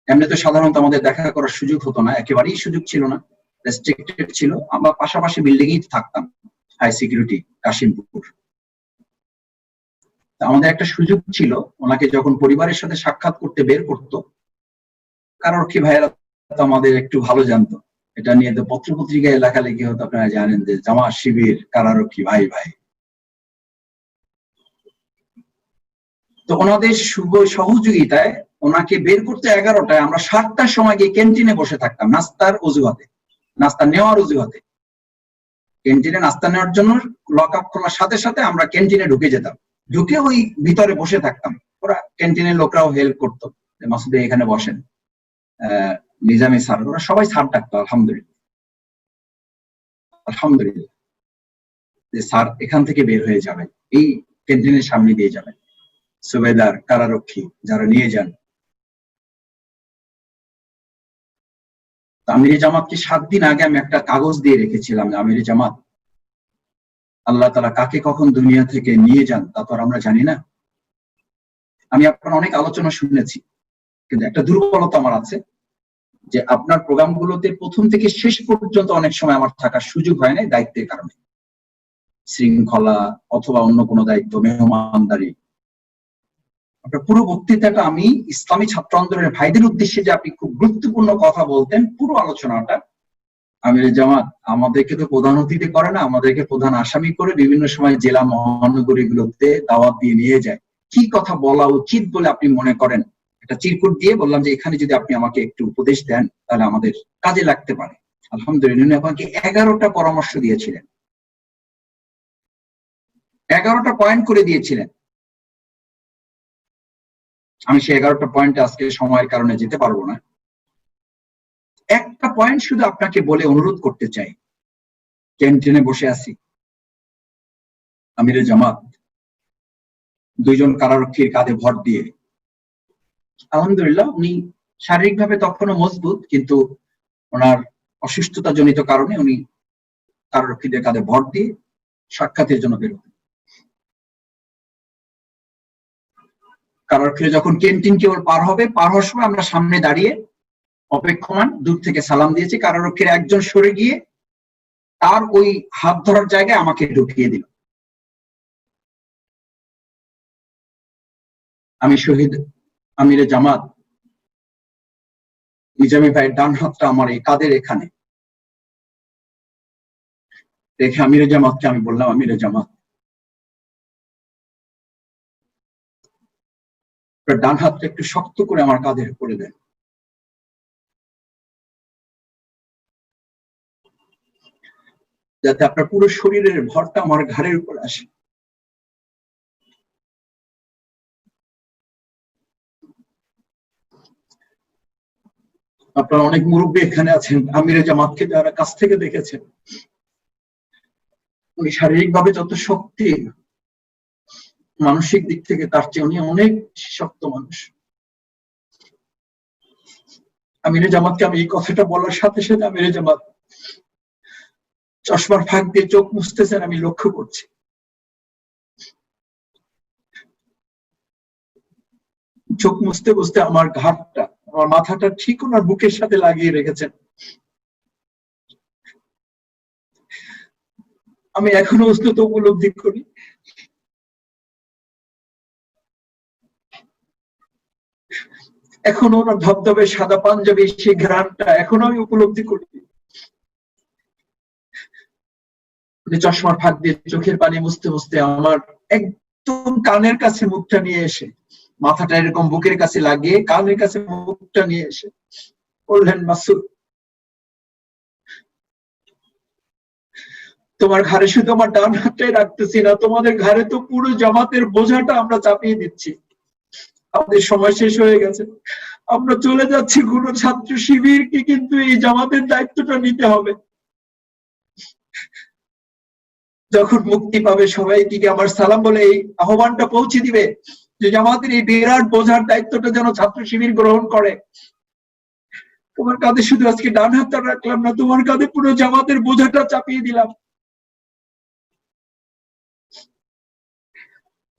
এমনি তো সাধারণত আমাদের দেখা করার সুযোগ হতো না, একেবারেই সুযোগ ছিল না, রেস্ট্রিক্টেড ছিল। আমরা পাশাপাশি বিল্ডিংয়েই থাকতাম, হাই সিকিউরিটি কাশিমপুর। আমাদের একটা সুযোগ ছিল, ওনাকে যখন পরিবারের সাথে সাক্ষাৎ করতে বের করতো, কারারক্ষী ভাইয়েরা তো আমাদের একটু ভালো জানতো, এটা নিয়ে তো পত্রপত্রিকায় লেখালেখি হতো, আপনারা জানেন যে জামাত শিবির কারারক্ষী ভাই ভাই। তো ওনাদের সহযোগিতায় ওনাকে বের করতে 11টায় আমরা 7টার সময় গিয়ে ক্যান্টিনে বসে থাকতাম নাস্তার অজুহাতে। নাস্তা নেওয়ার অজুহাতে। ক্যান্টিনে নাস্তা নেওয়ার জন্য লক আপ খোলার সাথে সাথে আমরা ক্যান্টিনে ঢুকে যেতাম, ঢুকে ওই ভিতরে বসে থাকতাম। ওরা ক্যান্টিনের লোকরাও হেল্প করতো, মাসুদ এখানে বসেন, নিজামী স্যার, ওরা সবাই স্যার ডাকতো। আলহামদুলিল্লাহ, আলহামদুলিল্লাহ যে স্যার এখান থেকে বের হয়ে যাবেন, এই ক্যান্টিনের সামনে দিয়ে যাবেন। সুবেদার, কারারক্ষী যারা নিয়ে যান। আমিরে জামাতকে 7 দিন আগে আমি একটা কাগজ দিয়ে রেখেছিলাম, আমিরে জামাত আল্লাহ তাআলা কাকে কখন দুনিয়া থেকে নিয়ে যান তা তো আমরা জানি না। আমি আপনার অনেক আলোচনা শুনেছি, কিন্তু একটা দুর্বলতা আমার আছে যে আপনার প্রোগ্রামগুলোতে প্রথম থেকে শেষ পর্যন্ত অনেক সময় আমার থাকার সুযোগ হয় না দায়িত্বের কারণে, শৃঙ্খলা অথবা অন্য কোনো দায়িত্ব, মেহমানদারি। আপনার পুরো বক্তৃতাটা আমি ইসলামী ছাত্র আন্দোলনের ভাইদের উদ্দেশ্যে যে আপনি খুব গুরুত্বপূর্ণ কথা বলতেন, পুরো আলোচনাটা আমিরে জামাত আমাদেরকে তো প্রধান অতিথি করে না, আমাদেরকে প্রধান আসামি করে বিভিন্ন সময় জেলা মহানগরীগুলোতে দাওয়াত দিয়ে নিয়ে যায়। কি কথা বলা উচিত বলে আপনি মনে করেন? একটা চিরকুট দিয়ে বললাম যে এখানে যদি আপনি আমাকে একটু উপদেশ দেন তাহলে আমাদের কাজে লাগতে পারে। আলহামদুলিল্লাহ, আপনাকে 11টা পরামর্শ দিয়েছিলেন, 11টা পয়েন্ট করে দিয়েছিলেন। আমি সেই 11টা পয়েন্টে আজকে সময়ের কারণে যেতে পারবো না। একটা পয়েন্ট শুধু আপনাকে বলে অনুরোধ করতে চাই। ক্যান্টিনে বসে আছি, আমিরে জামাত 2 জন কারারক্ষীর কাঁধে ভর দিয়ে, আলহামদুলিল্লাহ উনি শারীরিকভাবে তখনও মজবুত, কিন্তু ওনার অসুস্থতা জনিত কারণে উনি কারারক্ষীদের কাঁধে ভর দিয়ে সাক্ষাতের জন্য বেরোতেন। কারারক্ষীরা যখন ক্যান্টিন কেবল পার হওয়ার সময় আমরা সামনে দাঁড়িয়ে অপেক্ষমান, দূর থেকে সালাম দিয়েছি। কারারক্ষীরা একজন সরে গিয়ে তার ওই হাত ধরার জায়গায় আমাকে ঢুকিয়ে দিল। আমি শহীদ আমিরে জামাত নিজামী ভাইয়ের ডান হাতটা আমার এই কাঁধের এখানে রেখে আমিরে জামাতকে আমি বললাম, আমিরে জামাত ডান হাতটা একটু শক্ত করে আমার কাঁধের উপরে দেন। যাতে আপনার পুরো শরীরের ভরটা আমার ঘাড়ের উপর আসে। আপনার অনেক মুরব্বী এখানে আছেন, আমিরে জামাতকে যারা কাছ থেকে দেখেছেন, উনি শারীরিকভাবে যত শক্তি, মানসিক দিক থেকে তার চেয়ে উনি অনেক শক্ত মানুষ। আমিরে জামাতকে আমি এই কথাটা বলার সাথে সাথে আমিরে জামাত চশমার ফাঁক দিয়ে চোখ মুছতেছেন, আমি লক্ষ্য করছি। চোখ মুছতে মুছতে আমার ঘাটটা, আমার মাথাটা ঠিক ওনার বুকের সাথে লাগিয়ে রেখেছেন। আমি এখনো অস্তুত উপলব্ধি করি এখনো ওনার ধবধবে সাদা পাঞ্জাবি সেই ঘ্রাণটা এখনো আমি উপলব্ধি করি। চশমার ফাঁক দিয়ে চোখের পানি মুছতে মুছতে আমার একদম কানের কাছে মুখটা নিয়ে এসে, মাথাটা এরকম বুকের কাছে লাগিয়ে কানের কাছে মুখটা নিয়ে এসে বললেন, মাসুদ তোমার ঘাড়ে শুধু আমার ডান হাতটাই রাখতেছি না, তোমাদের ঘাড়ে তো পুরো জামাতের বোঝাটা আমরা চাপিয়ে দিচ্ছি। আমাদের সময় শেষ হয়ে গেছে, আমরা চলে যাচ্ছি কোনো ছাত্র শিবিরকে কিন্তু এই জামাতের দায়িত্বটা নিতে হবে। যখন মুক্তি পাবে সবাইকে আমার সালাম বলে এই আহ্বানটা পৌঁছে দিবে যে জামাতের এই বিরাট বোঝার দায়িত্বটা যেন ছাত্র শিবির গ্রহণ করে। তোমার কাঁধে শুধু আজকে ডান হাতটা রাখলাম না, তোমার কাঁধে পুরো জামাতের বোঝাটা চাপিয়ে দিলাম।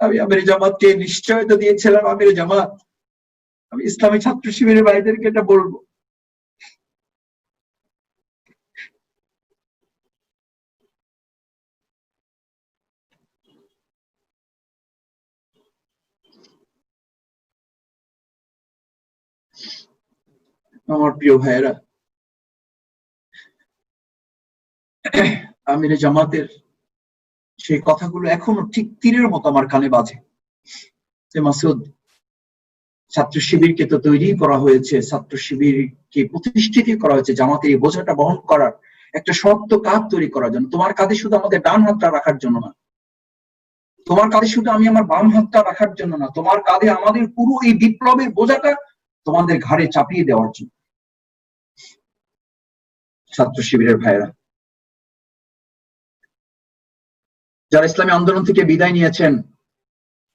আমি আমির জামাতকে নিশ্চয়তা দিয়েছিলাম, আমির জামাত আমি ইসলামী ছাত্র শিবিরের ভাইদেরকে এটা বলবো। আমার প্রিয় ভাইয়েরা, আমির জামাতের সেই কথাগুলো এখনো ঠিক তীরের মতো আমার কানে বাজে যে মাসুদ ছাত্র শিবিরকে তো তৈরি করা হয়েছে, ছাত্র শিবিরকে প্রতিষ্ঠিত করা হয়েছে জামাতের এই বোঝাটা বহন করার একটা শক্ত কাঁধ তৈরি করার জন্য। তোমার কাঁধে শুধু আমাদের ডান হাতটা রাখার জন্য না, তোমার কাঁধে শুধু আমি আমার বাম হাতটা রাখার জন্য না, তোমার কাঁধে আমাদের পুরো এই বিপ্লবের বোঝাটা তোমাদের ঘাড়ে চাপিয়ে দেওয়ার জন্য। ছাত্র শিবিরের ভাইয়েরা, যারা ইসলামী আন্দোলন থেকে বিদায় নিয়েছেন,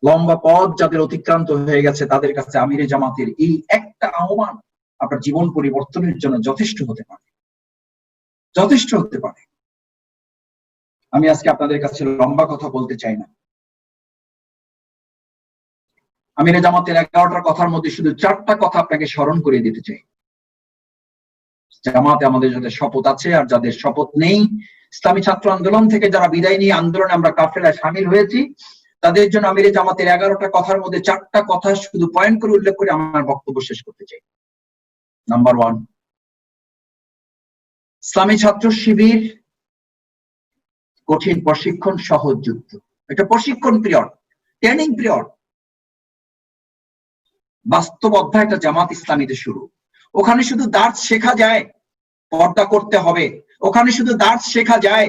লম্বা পথ যাদের অতিক্রান্ত হয়ে গেছে, তাদের কাছে আমিরে জামাতের এই একটা আহ্বান আপনার জীবন পরিবর্তনের জন্য যথেষ্ট হতে পারে, যথেষ্ট হতে পারে। আমি আজকে আপনাদের কাছে লম্বা কথা বলতে চাই না। আমিরে জামাতের 11টা কথার মধ্যে শুধু 4টা কথা আপনাকে স্মরণ করিয়ে দিতে চাই। জামাতে আমাদের যাদের শপথ আছে আর যাদের শপথ নেই, ইসলামী ছাত্র আন্দোলন থেকে যারা বিদায় নিয়ে আন্দোলনে আমরা কাফেলায় সামিল হয়েছি, তাদের জন্য আমিরে জামাতের 11টা কথার মধ্যে 4টা কথা শুধু পয়েন্ট করে উল্লেখ করে আমার বক্তব্য শেষ করতে চাই। নাম্বার 1, ইসলামী ছাত্র শিবির কঠিন প্রশিক্ষণ সহজ যুদ্ধ। এটা প্রশিক্ষণ পিরিয়ড, ট্রেনিং পিরিয়ড, বাস্তব অধ্যায়টা জামাত ইসলামীতে শুরু। ওখানে শুধু দার্স শেখা যায়, পর্দা করতে হবে। ওখানে শুধু দার্স শেখা যায়,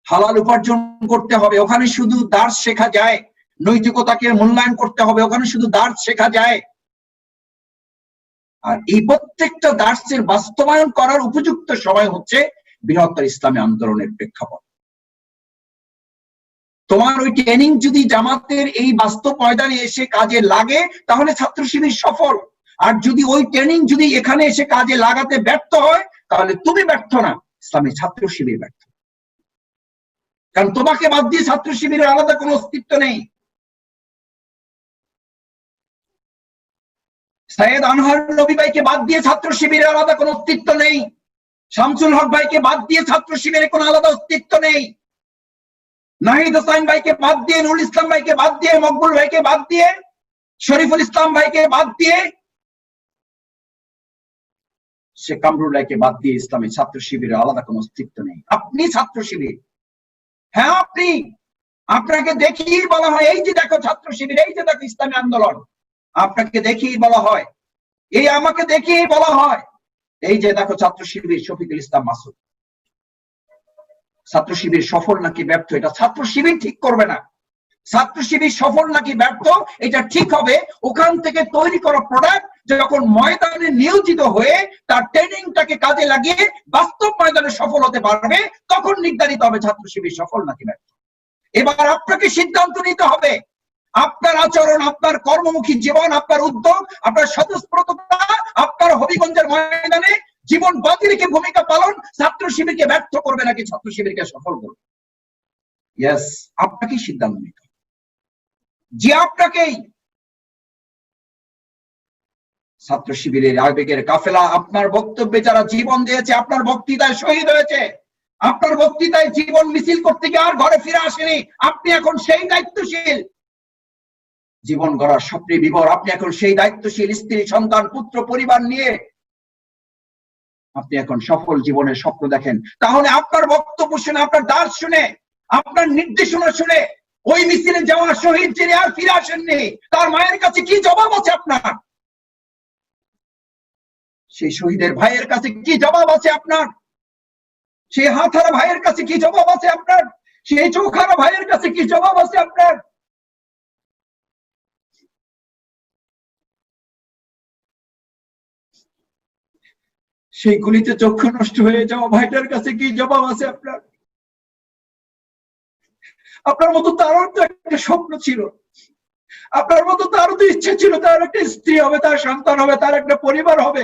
হালাল উপার্জন করতে হবে। ওখানে শুধু দার্স শেখা যায়, নৈতিকতাকে মূল্যায়ন করতে হবে। ওখানে শুধু দার্স শেখা যায়। আর এই প্রত্যেকটা দার্সের বাস্তবায়ন করার উপযুক্ত সময় হচ্ছে বৃহত্তর ইসলামী আন্দোলনের প্রেক্ষাপট। তোমার ওই ট্রেনিং যদি জামাতের এই বাস্তব ময়দানে এসে কাজে লাগে, তাহলে ছাত্র শিবির সফল। আর যদি ওই ট্রেনিং যদি এখানে এসে কাজে লাগাতে ব্যর্থ হয়, তাহলে তুমি ব্যর্থ না, ইসলামী ছাত্র শিবির ব্যর্থ। কারণ তোমাকে বাদ দিয়ে ছাত্র শিবিরের আলাদা কোনো অস্তিত্ব নেই। সৈয়দ আনহার নবী ভাইকে বাদ দিয়ে ছাত্র শিবিরের আলাদা কোনো অস্তিত্ব নেই। শামসুল হক ভাইকে বাদ দিয়ে ছাত্র শিবিরের কোনো আলাদা অস্তিত্ব নেই। নাহিদ হোসাইন ভাইকে বাদ দিয়ে, নুরুল ইসলাম ভাইকে বাদ দিয়ে, মকবুল ভাইকে বাদ দিয়ে, শরীফুল ইসলাম ভাইকে বাদ দিয়ে, শেখ কামরুল ভাইকে বাদ দিয়ে ইসলামী ছাত্র শিবিরের আলাদা কোনো অস্তিত্ব নেই। আপনি ছাত্র শিবির, হ্যাঁ আপনি। আপনাকে দেখিয়ে বলা হয়, এই যে দেখো ছাত্র শিবির, এই যে দেখো ইসলামী আন্দোলন। আপনাকে দেখিয়ে বলা হয়, এই আমাকে দেখিয়ে বলা হয়, এই যে দেখো ছাত্র শিবির, শফিকুল ইসলাম মাসুদ। ছাত্র শিবির সফল নাকি ব্যর্থ, এটা ছাত্র শিবির ঠিক করবে না। ছাত্র শিবির সফল নাকি ব্যর্থ, এটা ঠিক হবে ওখান থেকে তৈরি করা প্রোডাক্ট যখন ময়দানে নিয়োজিত হয়ে তার ট্রেনিংটাকে কাজে লাগিয়ে বাস্তব ময়দানে সফল হতে পারবে, তখন নির্ধারিত হবে ছাত্র শিবির সফল নাকি ব্যর্থ। এবার আপনাকে সিদ্ধান্ত নিতে হবে। আপনার আচরণ, আপনার কর্মমুখী জীবন, আপনার উদ্যোগ, আপনার স্বতঃস্ফূর্ততা, আপনার হবিগঞ্জের ময়দানে জীবন বাজি রেখে ভূমিকা পালন ছাত্র শিবিরকে ব্যর্থ করবে নাকি ছাত্র শিবিরকে সফল করবে। ইয়েস, আপনাকেই সিদ্ধান্ত নিতে হবে। যে আপনাকেই। ছাত্র শিবিরের আবেগের কাফেলা আপনার বক্তব্যে যারা জীবন দিয়েছে, আপনার বক্তৃতায় শহীদ হয়েছে, আপনার বক্তৃতায় জীবন মিছিল করতে গিয়ে আর ঘরে ফিরে আসেনি, আপনি এখন সেই দায়িত্বশীল জীবন গড়ার স্বপ্নে বিভোর। আপনি এখন সেই দায়িত্বশীল স্ত্রী, সন্তান, পুত্র, পরিবার নিয়ে আপনি এখন সফল জীবনের স্বপ্ন দেখেন। তাহলে আপনার বক্তব্য শুনে, আপনার দাস শুনে, আপনার নির্দেশনা শুনে ওই মিছিলে যাওয়া শহীদ যিনি আর ফিরে আসেননি, তার মায়ের কাছে কি জবাব আছে আপনার? সেই শহীদের ভাইয়ের কাছে কি জবাব আছে আপনার? সেই হাতহারা ভাইয়ের কাছে কি জবাব আছে আপনার? সেই চোখহারা ভাইয়ের কাছে কি জবাব আছে আপনার? সেই গুলিতে চক্ষু নষ্ট হয়ে যাওয়া ভাইটার কাছে কি জবাব আছে আপনার? আপনার মতো তারও তো একটা স্বপ্ন ছিল, আপনার মতো তারও তো ইচ্ছে ছিল, তার একটা স্ত্রী হবে, তার সন্তান হবে, তার একটা পরিবার হবে,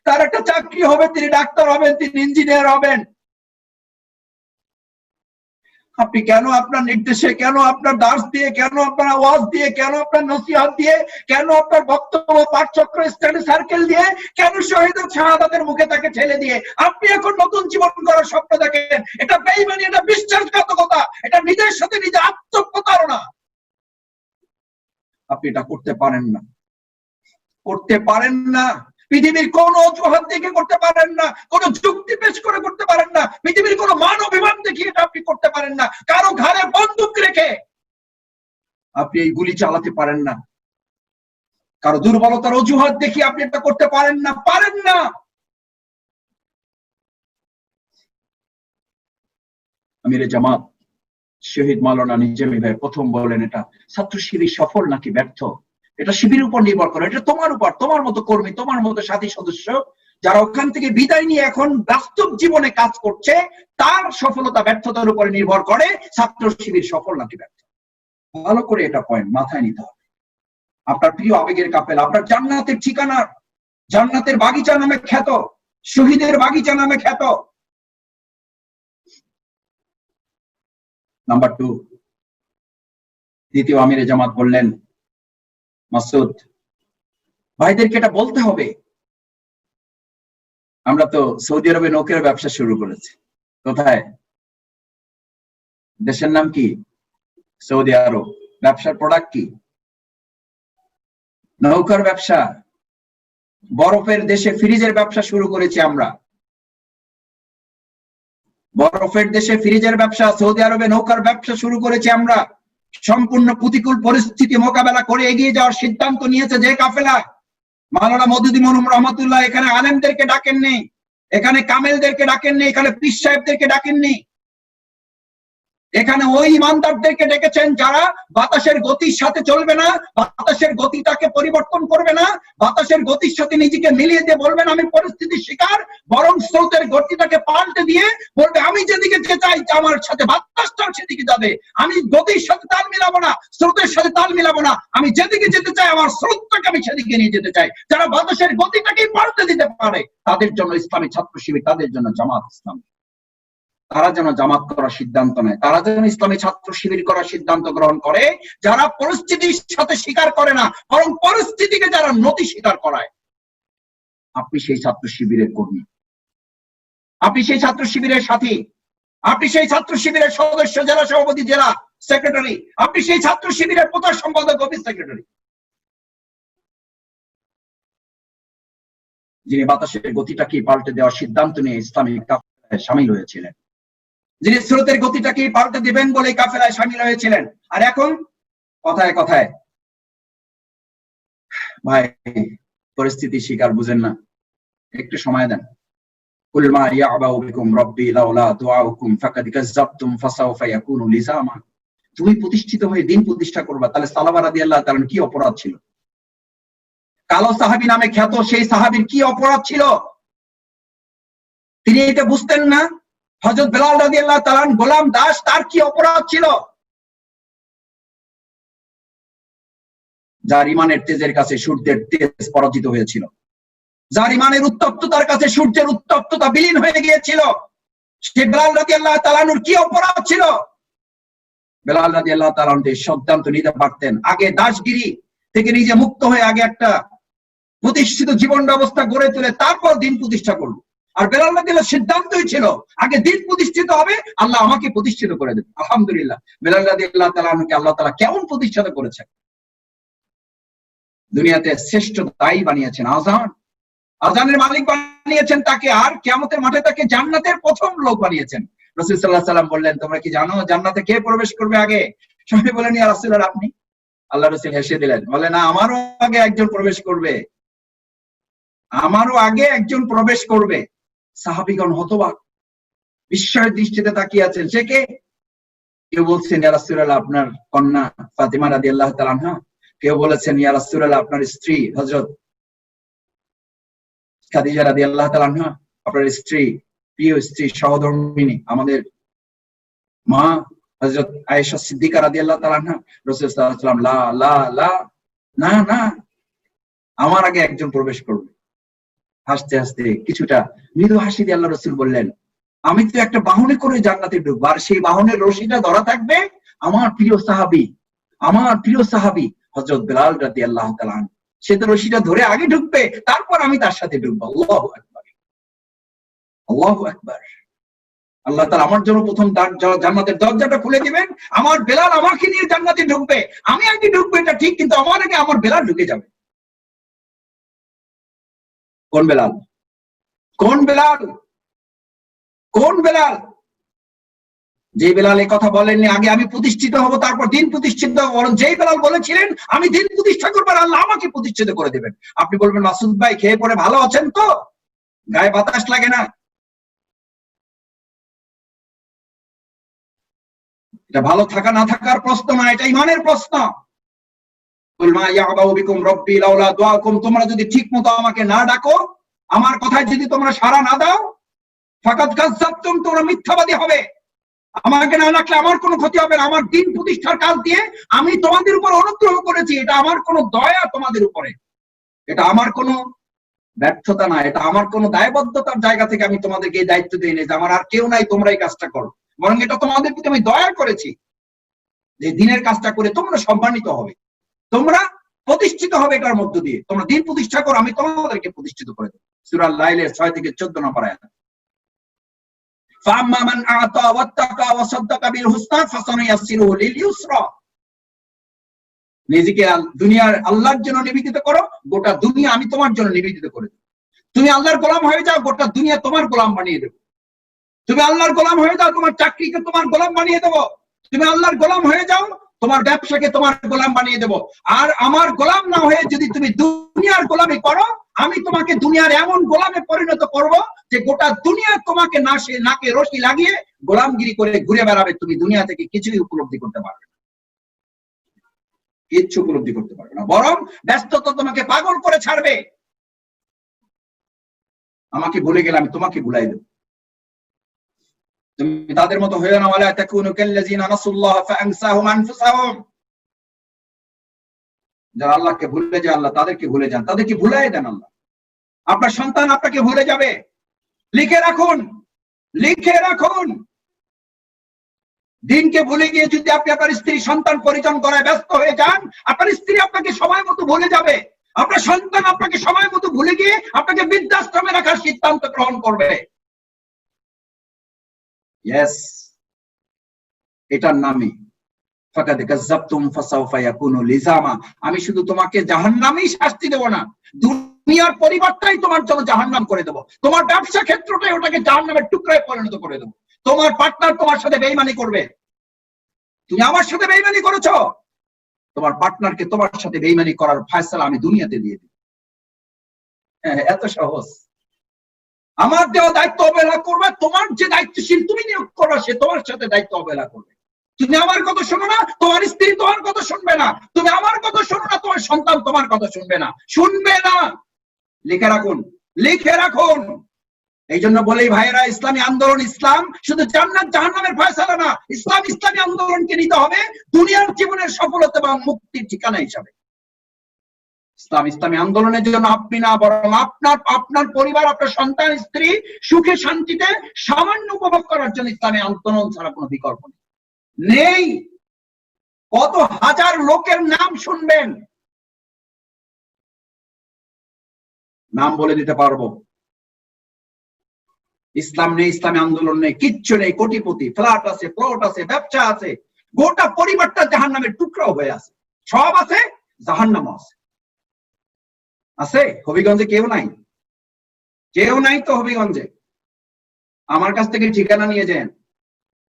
তার একটা চাকরি হবে, তিনি ডাক্তার হবেন, তিনি ইঞ্জিনিয়ার হবেন। আপনি কেন আপনার নির্দেশে, কেন আপনার দাস দিয়ে, কেন আপনার আওয়াজ দিয়ে, কেন আপনার নসিহত দিয়ে, কেন আপনার বক্তব্য, পাঠচক্র, স্টাডি সার্কেল দিয়ে, কেন শহীদ শাহাদাতের মুখে তাকে ঠেলে দিয়ে আপনি এখন নতুন জীবন করার স্বপ্ন দেখেন? এটা বেঈমানি, এটা বিশ্বাসঘাতকতা, এটা নিজের সাথে নিজে আত্মপ্রতারণা। আপনি এটা করতে পারেন না, করতে পারেন না। পৃথিবীর কোন অজুহাত দেখে করতে পারেন না, কোন যুক্তি পেশ করে করতে পারেন না, পৃথিবীর কোন মান অভিমান দেখিয়ে এটা আপনি করতে পারেন না, কারো ঘাড়ে বন্দুক রেখে আপনি এই গুলি চালাতে পারেন না। কারো দুর্বলতার অজুহাত দেখি আপনি এটা করতে পারেন না। আমিরে জামাত শহীদ মাওলানা নিজামী ভাই প্রথম বলেন, এটা ছাত্র শিবির সফল নাকি ব্যর্থ, এটা শিবিরের উপর নির্ভর করে, এটা তোমার উপর, তোমার মতো কর্মী, তোমার মতো সাথী সদস্য যারা ওখান থেকে বিদায় নিয়ে এখন বাস্তব জীবনে কাজ করছে, তার সফলতা ব্যর্থতার উপরে নির্ভর করে ছাত্র শিবির সফল নাকি ব্যর্থ। ভালো করে এটা পয়েন্ট মাথায় নিতে হবে। আপনার প্রিয় আবেগের কাফেলা, আপনার জান্নাতের ঠিকানা, জান্নাতের বাগিচা নামে খ্যাত, শহীদের বাগিচা নামে খ্যাত। নাম্বার 2, দ্বিতীয় আমিরে জামাত বললেন, মাসুদ ভাইদেরকে এটা বলতে হবে, আমরা তো সৌদি আরবে নৌকার ব্যবসা শুরু করেছি। কোথায়? দেশের নাম কি? সৌদি আরব। ব্যবসার প্রোডাক্ট কি? নৌকার ব্যবসা। বরফের দেশে ফ্রিজের ব্যবসা শুরু করেছি আমরা। বরফের দেশে ফ্রিজের ব্যবসা, সৌদি আরবে নৌকার ব্যবসা শুরু করেছি আমরা। সম্পূর্ণ প্রতিকূল পরিস্থিতি মোকাবেলা করে এগিয়ে যাওয়ার সিদ্ধান্ত নিয়েছে যে কাফেলা। মাওলানা মওদুদী মরহুম রহমাতুল্লাহ এখানে আলেমদেরকে ডাকেননি, এখানে কামেলদেরকে ডাকেননি, এখানে পীর সাহেবদেরকে ডাকেননি, এখানে ওই ইমানদারদেরকে ডেকেছেন যারা বাতাসের গতির সাথে চলবে না, বাতাসের গতিটাকে পরিবর্তন করবে না, বাতাসের গতির সাথে নিজেকে মিলিয়ে দিয়ে বলবেন আমি পরিস্থিতির শিকার, বরং স্রোতের গতিটাকে পাল্টে দিয়ে বলবে আমি যেদিকে যেতে চাই আমার সাথে বাতাসটাও সেদিকে যাবে, আমি গতির সাথে তাল মিলাবো না, স্রোতের সাথে তাল মিলাবো না, আমি যেদিকে যেতে চাই আমার স্রোতটাকে আমি সেদিকে নিয়ে যেতে চাই। যারা বাতাসের গতিটাকেই পাল্টে দিতে পারে তাদের জন্য ইসলামী ছাত্র শিবির, তাদের জন্য জামাত ইসলামী। তারা যেন জামাত করার সিদ্ধান্ত নেয়, তারা যেন ইসলামী ছাত্র শিবির করার সিদ্ধান্ত গ্রহণ করে, যারা পরিস্থিতির সাথে স্বীকার করে না বরং পরিস্থিতিকে যারা নতি স্বীকার করায়। আপনি সেই ছাত্র শিবিরের কর্মী, আপনি সেই ছাত্র শিবিরের সাথী, আপনি সেই ছাত্র শিবিরের সদস্য, জেলা সভাপতি, জেলা সেক্রেটারি, আপনি সেই ছাত্র শিবিরের প্রচার সম্পাদক, অফিস সেক্রেটারি, যিনি বাতাসের গতিটাকে পাল্টে দেওয়ার সিদ্ধান্ত নিয়ে ইসলামী কাফেলায় শামিল হয়েছিলেন, যিনি স্রোতের গতিটাকে পাল্টে দিবেন বলে কাফেলায় শামিল হয়েছিলেন। আর এখন কথায় কথায় ভাই পরিস্থিতি শিকার বুঝেন না, একটু সময় দেন। কুল মা ইয়াবাউ বিকুম রাব্বি লাউলা দুআউকুম ফাকাদ কাযাবতুম ফাসাউফা ইয়াকুনু লিজামা। তুমি প্রতিষ্ঠিত হয়ে দিন প্রতিষ্ঠা করবা, তাহলে সালাবা রাদিয়াল্লাহু তাআলা কি অপরাধ ছিল? কালো সাহাবী নামে খ্যাত সেই সাহাবীর কি অপরাধ ছিল? তিনি এটা বুঝতেন না? হযরত বেলাল রাদিয়াল্লাহু তাআলা গোলাম দাস, তার কি অপরাধ ছিল? যার ইমানের তেজের কাছে সূর্যের তেজ পরাজিত হয়েছিল, যার ইমানের উত্তপ্ততার কাছে সূর্যের উত্তপ্ততা বিলীন হয়ে গিয়েছিল, সে বেলাল রাদিয়াল্লাহু তাআলার কি অপরাধ ছিল? বেলাল রাদিয়াল্লাহু তাআলা সিদ্ধান্ত নিতে পারতেন আগে দাসগিরি থেকে নিজে মুক্ত হয়ে আগে একটা প্রতিষ্ঠিত জীবন ব্যবস্থা গড়ে তুলে তারপর দিন প্রতিষ্ঠা করব। আর বেলাল রাদিয়াল্লাহু সিদ্ধান্তই ছিল আগে দিন প্রতিষ্ঠিত হবে, আল্লাহ আমাকে প্রতিষ্ঠিত করে দেবে। আলহামদুলিল্লাহ, বেলাল রাদিয়াল্লাহু তাআলাকে আল্লাহ তাআলা কেমন প্রতিষ্ঠিত করেছেন, দুনিয়াতে শ্রেষ্ঠ দায়ী বানিয়েছেন, আজানের মালিক বানিয়েছেন তাকে, আর কিয়ামতের মাঠে তাকে জান্নাতের প্রথম লোক বানিয়েছেন। রাসূল সাল্লাল্লাহু আলাইহি ওয়াসাল্লাম বললেন, তোমরা কি জানো জান্নাতে কে প্রবেশ করবে আগে? সবাই বলেন ইয়া রাসূলুল্লাহ আপনি। আল্লাহ রাসূল হেসে দিলেন, বলেন না, আমারও আগে একজন প্রবেশ করবে, আমারও আগে একজন প্রবেশ করবে। সাহাবীগণ হতবাক, বিস্ময়ের দৃষ্টিতে তাকিয়ে আছেন। সে কে? কেউ বলছেন ইয়া রাসূলুল্লাহ আপনার কন্যা ফাতিমা রাদিয়াল্লাহু তাআলা আনহা, কেউ বলেছেন ইয়া রাসূলুল্লাহ আপনার স্ত্রী হযরত খাদিজা রাদিয়াল্লাহু তাআলা আনহা, আপনার স্ত্রী, প্রিয় স্ত্রী, সহধর্মিণী, আমাদের মা হযরত আয়েশা সিদ্দিকা রাদিয়াল্লাহু তাআলা আনহা। রাসূল সাল্লাল্লাহু আলাইহি ওয়াসাল্লাম লা লা লা, না না, আমার আগে একজন প্রবেশ করবে। হাসতে হাসতে কিছুটা মৃদু হাসি দিয়ে আল্লাহ রাসূল বললেন, আমি তো একটা বাহনে করে জান্নাতে ঢুকবো, আর সেই বাহনের রশিটা ধরা থাকবে আমার প্রিয় সাহাবী হযরত বেলাল রাদিয়াল্লাহু তাআলা আনহু। সে তো রশিটা ধরে আগে ঢুকবে, তারপর আমি তার সাথে ঢুকবো। আল্লাহু আকবার, আল্লাহু আকবার। আল্লাহ তাআলা আমার জন্য প্রথম জান্নাতের দরজাটা খুলে দিবেন, আমার বেলাল আমাকে নিয়ে জান্নাতে ঢুকবে। আমি আগে ঢুকবো এটা ঠিক, কিন্তু আমার আগে আমার বেলাল ঢুকে যাবে। কোন বেলাল? কোন বেলাল? কোন বেলাল? যে বেলাল এই কথা বলেননি আগে আমি প্রতিষ্ঠিত হব তারপর দিন প্রতিষ্ঠিত হব, বরং যেই বেলাল বলেছিলেন আমি দিন প্রতিষ্ঠা করবো আল্লাহ আমাকে প্রতিষ্ঠিত করে দেবেন। আপনি বলবেন মাসুদ ভাই খেয়ে পরে ভালো আছেন তো, গায়ে বাতাস লাগে না? এটা ভালো থাকা না থাকার প্রশ্ন না, এটা ইমানের প্রশ্ন। তোমরা যদি ঠিক মতো আমাকে না ডাকো, আমার কথায় যদি তোমরা সাড়া না দাও, ফাকাদ কাযযাবতুম, তোমরা মিথ্যাবাদী হবে। আমাকে না ডাকলে আমার কোনো ক্ষতি হবে না। আমার দিন প্রতিষ্ঠার কাজ দিয়ে আমি তোমাদের উপর অনুগ্রহ করেছি, এটা আমার কোনো দয়া তোমাদের উপরে, এটা আমার কোনো ব্যর্থতা না, এটা আমার কোনো দায়বদ্ধতার জায়গা থেকে আমি তোমাদেরকে এই দায়িত্ব দিই না যে আমার আর কেউ নাই তোমরা এই কাজটা করো, বরং এটা তোমাদের প্রতি আমি দয়া করেছি যে দিনের কাজটা করে তোমরা সম্মানিত হবে, তোমরা প্রতিষ্ঠিত হবে, এটার মধ্য দিয়ে তোমরা দিন প্রতিষ্ঠা করো, আমি তোমাদেরকে প্রতিষ্ঠিত করে দেবো। সূরা লাইলের 6 থেকে 14 নম্বর আয়াত। ফাআম্মা মান আ'তা ওয়াত্তাকা ওয়া সাদ্দাকা বিল হুসনা ফাসানুয়াসসিরুহু লিল ইউসরা। নিজেকে দুনিয়ার আল্লাহর জন্য নিবেদিত করো, গোটা দুনিয়া আমি তোমার জন্য নিবেদিত করে দেব। তুমি আল্লাহর গোলাম হয়ে যাও, গোটা দুনিয়া তোমার গোলাম বানিয়ে দেব। তুমি আল্লাহর গোলাম হয়ে যাও, তোমার চাকরিকে তোমার গোলাম বানিয়ে দেব। তুমি আল্লাহর গোলাম হয়ে যাও, তোমার ব্যবসাকে তোমার গোলাম বানিয়ে দেব। আর আমার গোলাম না হয়ে যদি তুমি দুনিয়ার গোলামি করো, আমি তোমাকে দুনিয়ার এমন গোলামে পরিণত করব যে গোটা দুনিয়া তোমাকে নাকে রশি লাগিয়ে গোলামগিরি করে ঘুরে বেড়াবে, তুমি দুনিয়া থেকে কিছুই উপলব্ধি করতে পারবে না, কিচ্ছু উপলব্ধি করতে পারবে না, বরং ব্যস্ততা তোমাকে পাগল করে ছাড়বে। আমাকে ভুলে গেলে আমি তোমাকে ভুলাই দেব। তুমি তাদের মতো হয়ে না, ওয়ালা তাকুনু কাল্লাযিনা নাসুল্লাহ ফাআনসাহুম আনফুসাহুম। যারা আল্লাহকে ভুলে যায় আল্লাহ তাদেরকে ভুলে যান, তাদেরকে ভুলাই দেন আল্লাহ। আপনার সন্তান আপনাকে ভুলে যাবে, লিখে রাখুন, লিখে রাখুন। দিনকে ভুলে গিয়ে যদি আপনি আপনার স্ত্রী সন্তান পরিজন করায় ব্যস্ত হয়ে যান, আপনার স্ত্রী আপনাকে সময় মতো ভুলে যাবে, আপনার সন্তান আপনাকে সময় মতো ভুলে গিয়ে আপনাকে বৃদ্ধাশ্রমে রাখার সিদ্ধান্ত গ্রহণ করবে। ইয়েস, এটার নামই ফাকাদ কাযাবতুম ফাসাউফা ইয়াকুনু লিজামা। আমি শুধু তোমাকে জাহান্নামেই শাস্তি দেব না, দুনিয়ার পরিবারটাই তোমার জন্য জাহান্নাম করে দেব, তোমার ব্যবসা ক্ষেত্রটাই ওটাকে জাহান্নামের টুকরায় পরিণত করে দেব। তোমার পার্টনার তোমার সাথে বেঈমানি করবে, তুমি আমার সাথে বেঈমানি করেছো, তোমার পার্টনারকে তোমার সাথে বেঈমানি করার ফয়সালা আমি দুনিয়াতে দিয়ে দিই। এত সহজ। আমার দেওয়া দায়িত্ব অবহেলা করবে, তোমার যে দায়িত্বশীল তুমি নিয়োগ করবে সে তোমার সাথে দায়িত্ব অবহেলা করবে। তুমি আমার কথা শোনো না, তোমার স্ত্রী তোমার কথা শুনবে না, তুমি আমার কথা শোনো না, তোমার সন্তান তোমার কথা শুনবে না, শুনবে না। লিখে রাখুন, লিখে রাখুন। এই জন্য বলেই ভাইয়েরা, ইসলামী আন্দোলন, ইসলাম শুধু জান্নাত জাহান্নামের ফয়সালা না, ইসলাম ইসলামী আন্দোলনকে নিতে হবে দুনিয়ার জীবনের সফলতা এবং মুক্তির ঠিকানা হিসাবে। ইসলাম ইসলামী আন্দোলনের জন্য আপনি না, বরং আপনার পরিবার, আপনার সন্তান, স্ত্রী সুখে শান্তিতে সামান্য উপভোগ করার জন্য ইসলামী আন্দোলন ছাড়া কোনো বিকল্প নেই। কত হাজার লোকের নাম শুনবেন, নাম বলে দিতে পারবো। ইসলাম নেই, ইসলামী আন্দোলন নেই, কিচ্ছু নেই। কোটিপতি, ফ্ল্যাট আছে, প্লট আছে, ব্যবসা আছে, গোটা পরিবারটা জাহান্নামের টুকরাও হয়ে আছে। সব আছে, জাহান্নাম আছে। আছে হবিগঞ্জে কেউ নাই? কেউ নাই তো হবিগঞ্জে। আমার কাছ থেকে ঠিকানা নিয়ে যান,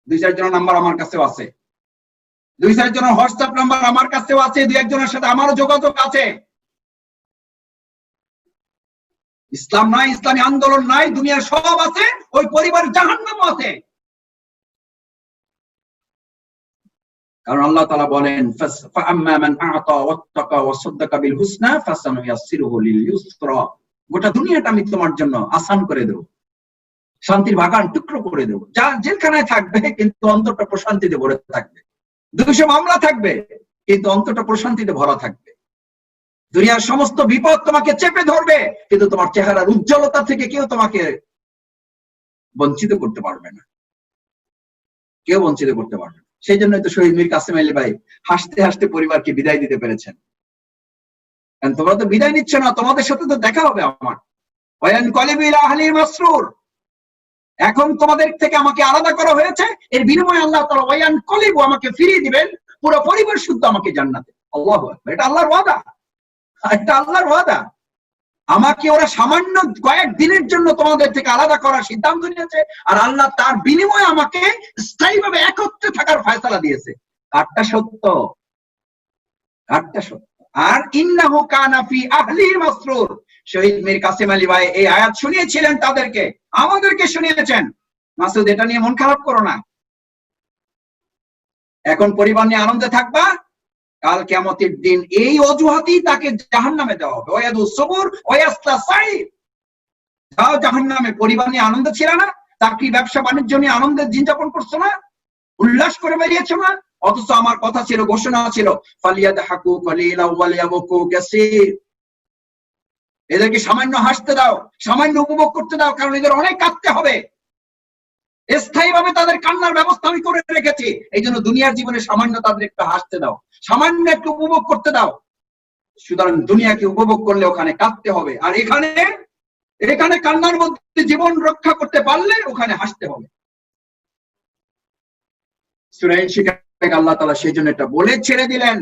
2-4 জনের নাম্বার আমার কাছেও আছে, 2-4 জনের হোয়াটসঅ্যাপ নাম্বার আমার কাছেও আছে, 2-1 জনের সাথে আমারও যোগাযোগ আছে। ইসলাম নাই, ইসলামী আন্দোলন নাই, দুনিয়ার সব আছে, ওই পরিবার জাহান্নামও আছে। কারণ আল্লাহ তাআলা বলেন, ফাআম্মা মান আ'তা ওয়াত্তাকা ওয়া সাদ্দাকা বিল হুসনা ফাসানুয়াসসিরুহু লিল ইউসরা। গোটা দুনিয়াটা আমি তোমার জন্য আসান করে দেব, শান্তির বাগান টুকরো করে দেব। যা জেলখানায় থাকবে কিন্তু অন্তরটা প্রশান্তিতে ভরে থাকবে, 200 মামলা থাকবে কিন্তু অন্তরটা প্রশান্তিতে ভরা থাকবে। দুনিয়ার সমস্ত বিপদ তোমাকে চেপে ধরবে কিন্তু তোমার চেহারার উজ্জ্বলতা থেকে কেউ তোমাকে বঞ্চিত করতে পারবে না, কেউ বঞ্চিত করতে পারবে না। সেই জন্যই তো শহীদ মীর কাসেম আলী ভাই হাসতে হাসতে পরিবারকে বিদায় দিতে পেরেছেন। কারণ তোমরা তো বিদায় নিচ্ছ না, তোমাদের সাথে তো দেখা হবে আমার। ওয়ায়ানকালিবু ইলা আহলিহি মাসরুর। এখন তোমাদের থেকে আমাকে আলাদা করা হয়েছে, এর বিনিময়ে আল্লাহ তাআলা ওয়ায়ানকালিবু আমাকে ফিরিয়ে দিবেন, পুরো পরিবার শুদ্ধ আমাকে জান্নাতে। আল্লাহু আকবার। এটা আল্লাহর ওয়াদা, এটা আল্লাহর ওয়াদা। আমাকে ওরা সামান্য কয়েক দিনের জন্য তোমাদের থেকে আলাদা করার সিদ্ধান্ত নিয়েছে, আর আল্লাহ তার বিনিময়ে আমাকে স্থায়ীভাবে একত্রে থাকার ফয়সালা দিয়েছে। কারটা সত্য? কারটা সত্য? আর ইন্নাহু কানা ফি আহলিহি মাসরুর, শহীদ মীর কাসেম আলী ভাই এই আয়াত শুনিয়েছিলেন তাদেরকে, আমাদেরকে শুনিয়েছেন। মাসুদ, এটা নিয়ে মন খারাপ করো না। এখন পরিবার নিয়ে আনন্দে থাকবা, কাল কিয়ামতের দিন এই অজুহাতেই তাকে জাহান্নামে দেওয়া হবে। ওয়াদু সবুর ওয়াসলা সাইর, যাও জাহান্নামে। পরিবার নিয়ে আনন্দ ছিল না? চাকরি ব্যবসা বাণিজ্য নিয়ে আনন্দের দিন যাপন করছো না? উল্লাস করে বেরিয়েছো না? অথচ আমার কথা ছিল, ঘোষণা ছিল, ফালিয়াদহাকু কালিলা ওয়া লিয়াবকু কাসীর, এদেরকে সামান্য হাসতে দাও, সামান্য উপভোগ করতে দাও, কারণ এদের অনেক কাঁদতে হবে। স্থায়ীভাবে তাদের কান্নার ব্যবস্থা আমি করে রেখেছি। এই জন্য দুনিয়ার জীবনে সামান্য তাদের একটু হাসতে দাও, সামান্য একটু উপভোগ করতে দাও। সুতরাং দুনিয়াকে উপভোগ করলে ওখানে কাঁদতে হবে, আর এখানে কান্নার মধ্যে জীবন রক্ষা করতে পারলে ওখানে হাসতে হবে। সূরা ইনশিকাক আল্লাহ তাআলা সেই জন্য এটা বলে ছেড়ে দিলেন।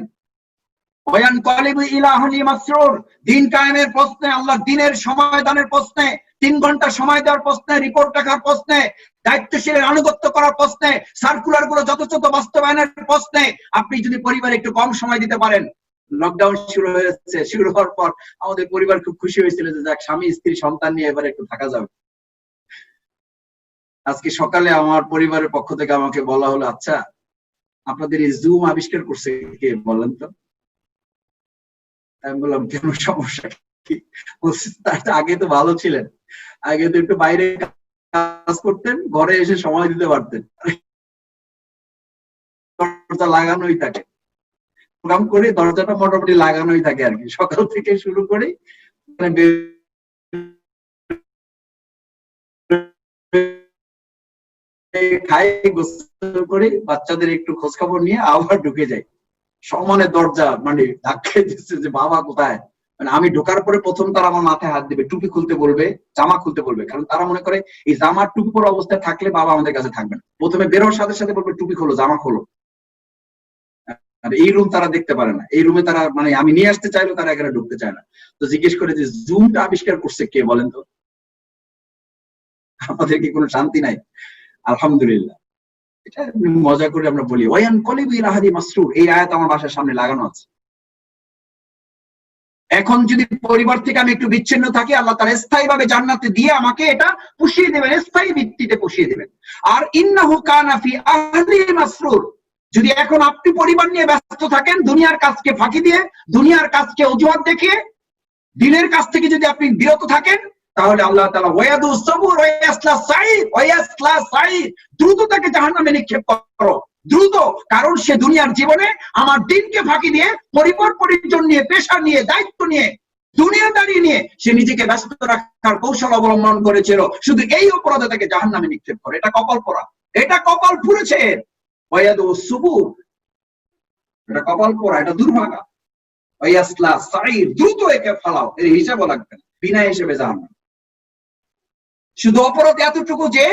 ওয়ানকালিবু ইলা আহলি মাসরুর, দিন কায়েমের প্রশ্নে, আল্লাহ দিনের সময় দানের প্রশ্নে, 3 ঘন্টা সময় দেওয়ার প্রশ্নে, রিপোর্ট রাখার প্রশ্নে, দায়িত্বশীলের আনুগত্য করার প্রশ্নে, সার্কুলার গুলো যথাযথ বাস্তবায়নের প্রশ্নে আপনি যদি পরিবারে একটু কম সময় দিতে পারেন। লকডাউন শুরু হয়েছে, শুরু হওয়ার পর আমাদের পরিবার খুব খুশি হয়েছিল যে যাক, স্বামী স্ত্রী সন্তান নিয়ে এবার একটু থাকা যাবে। আজকে সকালে আমার পরিবারের পক্ষ থেকে আমাকে বলা হলো, আচ্ছা আপনাদের এই জুম আবিষ্কার করছে কে বলেন তো? আমি বললাম, কেন, সমস্যা কি? আগে তো ভালো ছিলেন, আগে তো একটু বাইরে কাজ করতেন, ঘরে এসে সময় দিতে পারতেন। দরজা লাগানোই থাকে, প্রোগ্রাম করে দরজাটা মোটামুটি লাগানোই থাকে আর কি, সকাল থেকে শুরু করে খাই, গোসল করে বাচ্চাদের একটু খোঁজ খবর নিয়ে আবার ঢুকে যাই। সমানে দরজা মানে ধাক্কা দিচ্ছে যে বাবা কোথায়। মানে আমি ঢোকার পরে প্রথম তারা আমার মাথায় হাত দিবে, টুপি খুলতে বলবে, জামা খুলতে বলবে, কারণ তারা মনে করে এই জামার টুপি পরা অবস্থায় থাকলে বাবা আমাদের কাছে থাকবে না। প্রথমে বেরোর সাথে সাথে বলবে টুপি খোলো, জামা খোলো। আর এই রুম তারা দেখতে পারে না, এই রুমে তারা মানে আমি নিয়ে আসতে চাইলেও তারা এখানে ঢুকতে চায় না। তো জিজ্ঞেস করে যে জুমটা আবিষ্কার করছে কে বলেন তো? আমাদের কি কোনো শান্তি নাই? আলহামদুলিল্লাহ, এটা মজা করে আমরা বলি। ওয়ানকালিবু ইলা আহলি মাসরুর, এই আয়াত আমার বাসার সামনে লাগানো আছে। এখন যদি পরিবার থেকে আমি একটু বিচ্ছিন্ন থাকি, আল্লাহ তাআলা স্থায়ীভাবে জান্নাতে দিয়ে আমাকে এটা পুষিয়ে দেবেন, স্থায়ী ভিত্তিতে পুষিয়ে দেবেন। আর ইন্নাহু কানা ফি আহলিহি মাসরুর, যদি এখন আপনি পরিবার নিয়ে ব্যস্ত থাকেন, দুনিয়ার কাজকে ফাঁকি দিয়ে, দুনিয়ার কাজকে অজুহাত দেখিয়ে, দিনের কাজ থেকে যদি আপনি বিরত থাকেন, তাহলে আল্লাহ তাআলা ওয়াদু সবুর ওয়াসলা সাইর, দ্রুত তাকে জাহান্নামে নিক্ষেপ করো, দ্রুত। কারণ সে দুনিয়ার জীবনে আমার দিনকে ফাঁকি দিয়ে, পরিবার পরিজন নিয়ে, পেশা নিয়ে, দায়িত্ব নিয়ে, দুনিয়াদারি নিয়ে সে নিজেকে ব্যস্ত রাখার কৌশল অবলম্বন করেছিল, শুধু এই অপরাধে তাকে জাহান্নামে নিক্ষেপ করে। এটা কপাল পোড়া, এটা কপাল পুড়েছে। ওয়াদু সবুর, এটা কপাল পোড়া, এটা দুর্ভাগা। ওয়াসলা সাইর, দ্রুত একে ফালাও, এর হিসাবও লাগবে না, বিনা হিসেবে জাহান্নাম। শুধু অপরাধ এতটুকু যে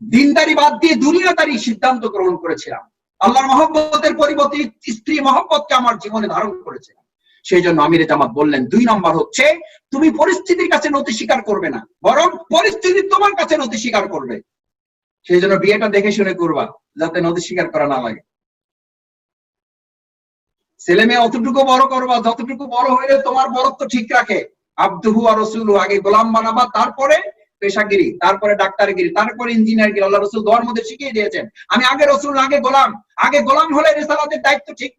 দিনদারি বাদ দিয়ে দুনিয়াদারি সিদ্ধান্ত গ্রহণ করেছিলাম, আল্লাহর মহব্বতের পরিবর্তে স্ত্রী মহব্বতকে আমার জীবনে ধারণ করেছিলাম। সেই জন্য আমিরে জামাত বললেন, 2 নম্বর হচ্ছে তুমি পরিস্থিতির কাছে নতি স্বীকার করবে না, বরং পরিস্থিতি তোমার কাছে নতি স্বীকার করবে। সেই জন্য বিয়েটা দেখে শুনে করবা, যাতে নতি স্বীকার করা না লাগে। ছেলে মেয়ে অতটুকু বড় করবা যতটুকু বড় হইলে তোমার বড়ত্ব ঠিক রাখে। আব্দুহু ওয়া রাসূলুহু, আগে গোলাম বানাবা, তারপরে পেশাগিরি, তারপরে ডাক্তারগিরি, তারপরে ইঞ্জিনিয়ারগিরি। আল্লাহ রাসূল দোয়ার মধ্যে শিখিয়ে দিয়েছেন, আমি আগে রাসূল আগে গোলাম। আগে গোলাম হলে রিসালাতের দায়িত্ব ঠিক,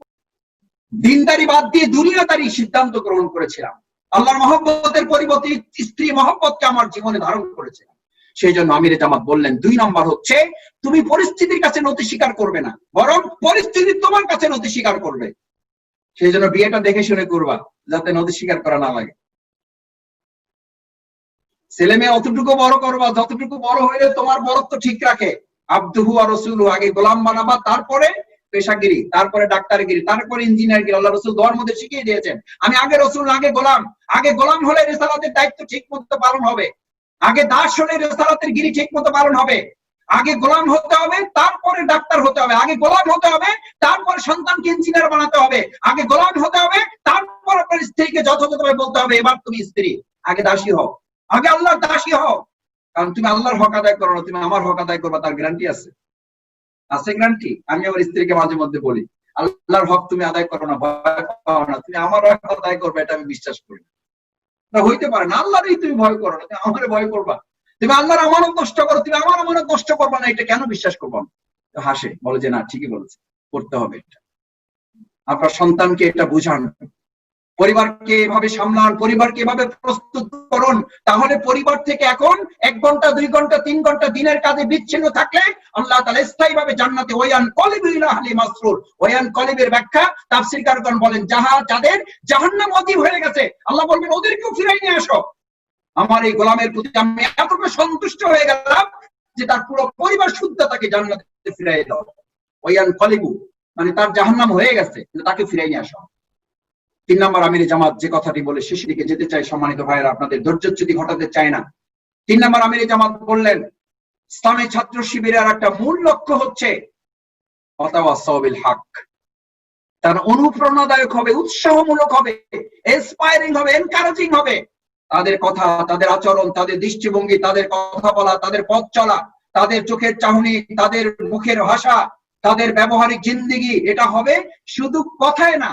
দিনদারি বাদ দিয়ে দুনিয়াদারি সিদ্ধান্ত গ্রহণ করেছিলাম, আল্লাহর মহব্বতের পরিবর্তে স্ত্রী মহব্বতকে আমার জীবনে ধারণ করেছিলাম। সেই জন্য আমিরে জামাত বললেন, 2 নম্বর হচ্ছে তুমি পরিস্থিতির কাছে নতি স্বীকার করবে না, বরং পরিস্থিতি তোমার কাছে নতি স্বীকার করবে। সেই জন্য বিয়েটা দেখে শুনে করবা, যাতে নতি স্বীকার করা না লাগে। ছেলে মেয়ে অতটুকু বড় করবা যতটুকু বড় হইলে তোমার বড়ত্ব ঠিক রাখে। আব্দুহু ওয়া রাসূলুহু, আগে গোলাম বানাবা, তারপরে পেশাগিরি, তারপরে ডাক্তারগিরি, তারপরে ইঞ্জিনিয়ারগিরি। আল্লাহ রাসূল দোয়ার মধ্যে শিখিয়ে দিয়েছেন, আমি আগে রাসূল আগে গোলাম। আগে গোলাম হলে রিসালাতের দায়িত্ব ঠিক মতো পালন হবে, আগে দাস হলে রিসালাতের গিরি ঠিক মতো পালন হবে। আগে গোলাম হতে হবে, তারপরে ডাক্তার হতে হবে। আগে গোলাম হতে হবে, তারপরে সন্তানকে ইঞ্জিনিয়ার বানাতে হবে। আগে গোলাম হতে হবে, তারপর আপনার স্ত্রীকে যথাযথভাবে বলতে হবে, এবার তুমি স্ত্রী, আগে দাসী হও, আগে আল্লাহর দাসী হও। কারণ তুমি আল্লাহর হক আদায় করো না, তুমি আমার হক আদায় করবা, তার গ্যারান্টি আছে? আছে গ্যারান্টি? আমি আমার স্ত্রীকে মাঝে মধ্যে বলি, আল্লাহর হক তুমি আদায় করো না, ভয় পাও না, তুমি আমার হক আদায় করবে, এটা আমি বিশ্বাস করি না। হইতে পারে না। আল্লাহরই তুমি ভয় করো না, তুমি আমারে ভয় করবা? তুমি আল্লাহর আমানত নষ্ট করো, তুমি আমার আমানত নষ্ট করবা না, এটা কেন বিশ্বাস করবো? হাসে, বলে যে না ঠিকই বলেছে, করতে হবে এটা। আপনার সন্তানকে এটা বুঝান, পরিবারকে এভাবে সামলান, পরিবারকে এভাবে প্রস্তুত করুন। তাহলে পরিবার থেকে এখন 1 ঘন্টা 2 ঘন্টা 3 ঘন্টা দিনের কাজে বিচ্ছিন্ন থাকলে আল্লাহ তাআলা স্থায়ীভাবে জান্নাতে ওয়ান কলিবু ইলা আহলি মাসরুর। ওয়ান কলিবের ব্যাখ্যা তাফসীরকারগণ বলেন যাদের জাহান্নাম ওয়াজিব হয়ে গেছে, আল্লাহ বলবেন ওদেরকেও ফিরাই নিয়ে আসো। আমার এই গোলামের প্রতি আমি এতটা সন্তুষ্ট হয়ে গেলাম যে তার পুরো পরিবার শুদ্ধ তাকে জান্নাতে ফিরাই দাও। ওয়ান কলিবু মানে তার জাহান্নাম হয়ে গেছে, কিন্তু তাকে ফিরাই নিয়ে আসো। 3 নম্বর আমিরে জামাত যে কথাটি বলে শেষের দিকে যেতে চাই, সম্মানিত ভাইয়েরা, আপনাদের ধৈর্যচ্যুতি ঘটাতে চাই না। 3 নম্বর আমিরে জামাত বললেন, ইসলামী ছাত্র শিবিরের একটা মূল লক্ষ্য হচ্ছে ওয়াতাওয়াসাউ বিল হক। তার অনুপ্রেরণাদায়ক হবে, উৎসাহমূলক হবে, ইন্সপায়ারিং হবে, এনকারেজিং হবে। তাদের কথা, তাদের আচরণ, তাদের দৃষ্টিভঙ্গি, তাদের কথা বলা, তাদের পথ চলা, তাদের চোখের চাহনি, তাদের মুখের ভাষা, তাদের ব্যবহারিক জিন্দেগি, এটা হবে শুধু কথায় না,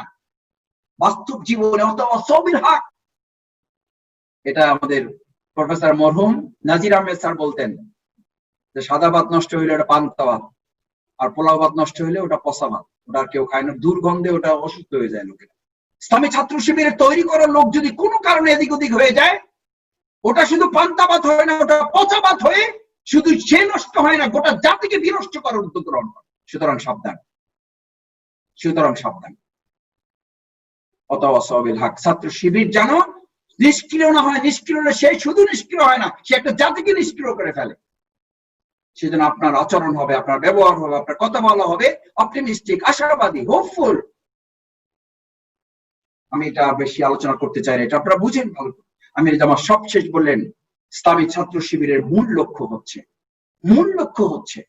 বাস্তব জীবনে। ওয়াতাওয়াসাউ বিল হক, এটা আমাদের প্রফেসর মরহুম নাজির আহমেদ স্যার বলতেন যে সাদা ভাত নষ্ট হইলে ওটা পান্তা ভাত, আর পোলাও ভাত নষ্ট হইলে ওটা পচা ভাত, ওটা আর কেউ খায় না, দুর্গন্ধে ওটা অসুস্থ হয়ে যায় লোকেরা। ইসলামী ছাত্র শিবিরের তৈরি করা লোক যদি কোনো কারণে এদিক ওদিক হয়ে যায়, ওটা শুধু পান্তা ভাত হয় না, ওটা পচা ভাত হয়ে শুধু সে নষ্ট হয় না, গোটা জাতিকে বিনষ্ট করার উদ্যোগ গ্রহণ করে। সুতরাং সাবধান, সুতরাং সাবধান। ওয়াতাওয়াসাউ বিল হক। ছাত্র শিবির যেন নিষ্ক্রিয় না হয়। নিষ্ক্রিয় হলে সে শুধু নিষ্ক্রিয় হয় না, সে একটা জাতিকে নিষ্ক্রিয় করে ফেলে। সেজন্য আপনার আচরণ হবে, আপনার ব্যবহার হবে, আপনার কথা বলা হবে অপটিমিস্টিক, আশাবাদী, হোপফুল। আমি এটা বেশি আলোচনা করতে চাই না, এটা আপনারা বুঝেন ভালো। আমি আমার সবশেষ বললেন, ইসলামী ছাত্র শিবিরের মূল লক্ষ্য হচ্ছে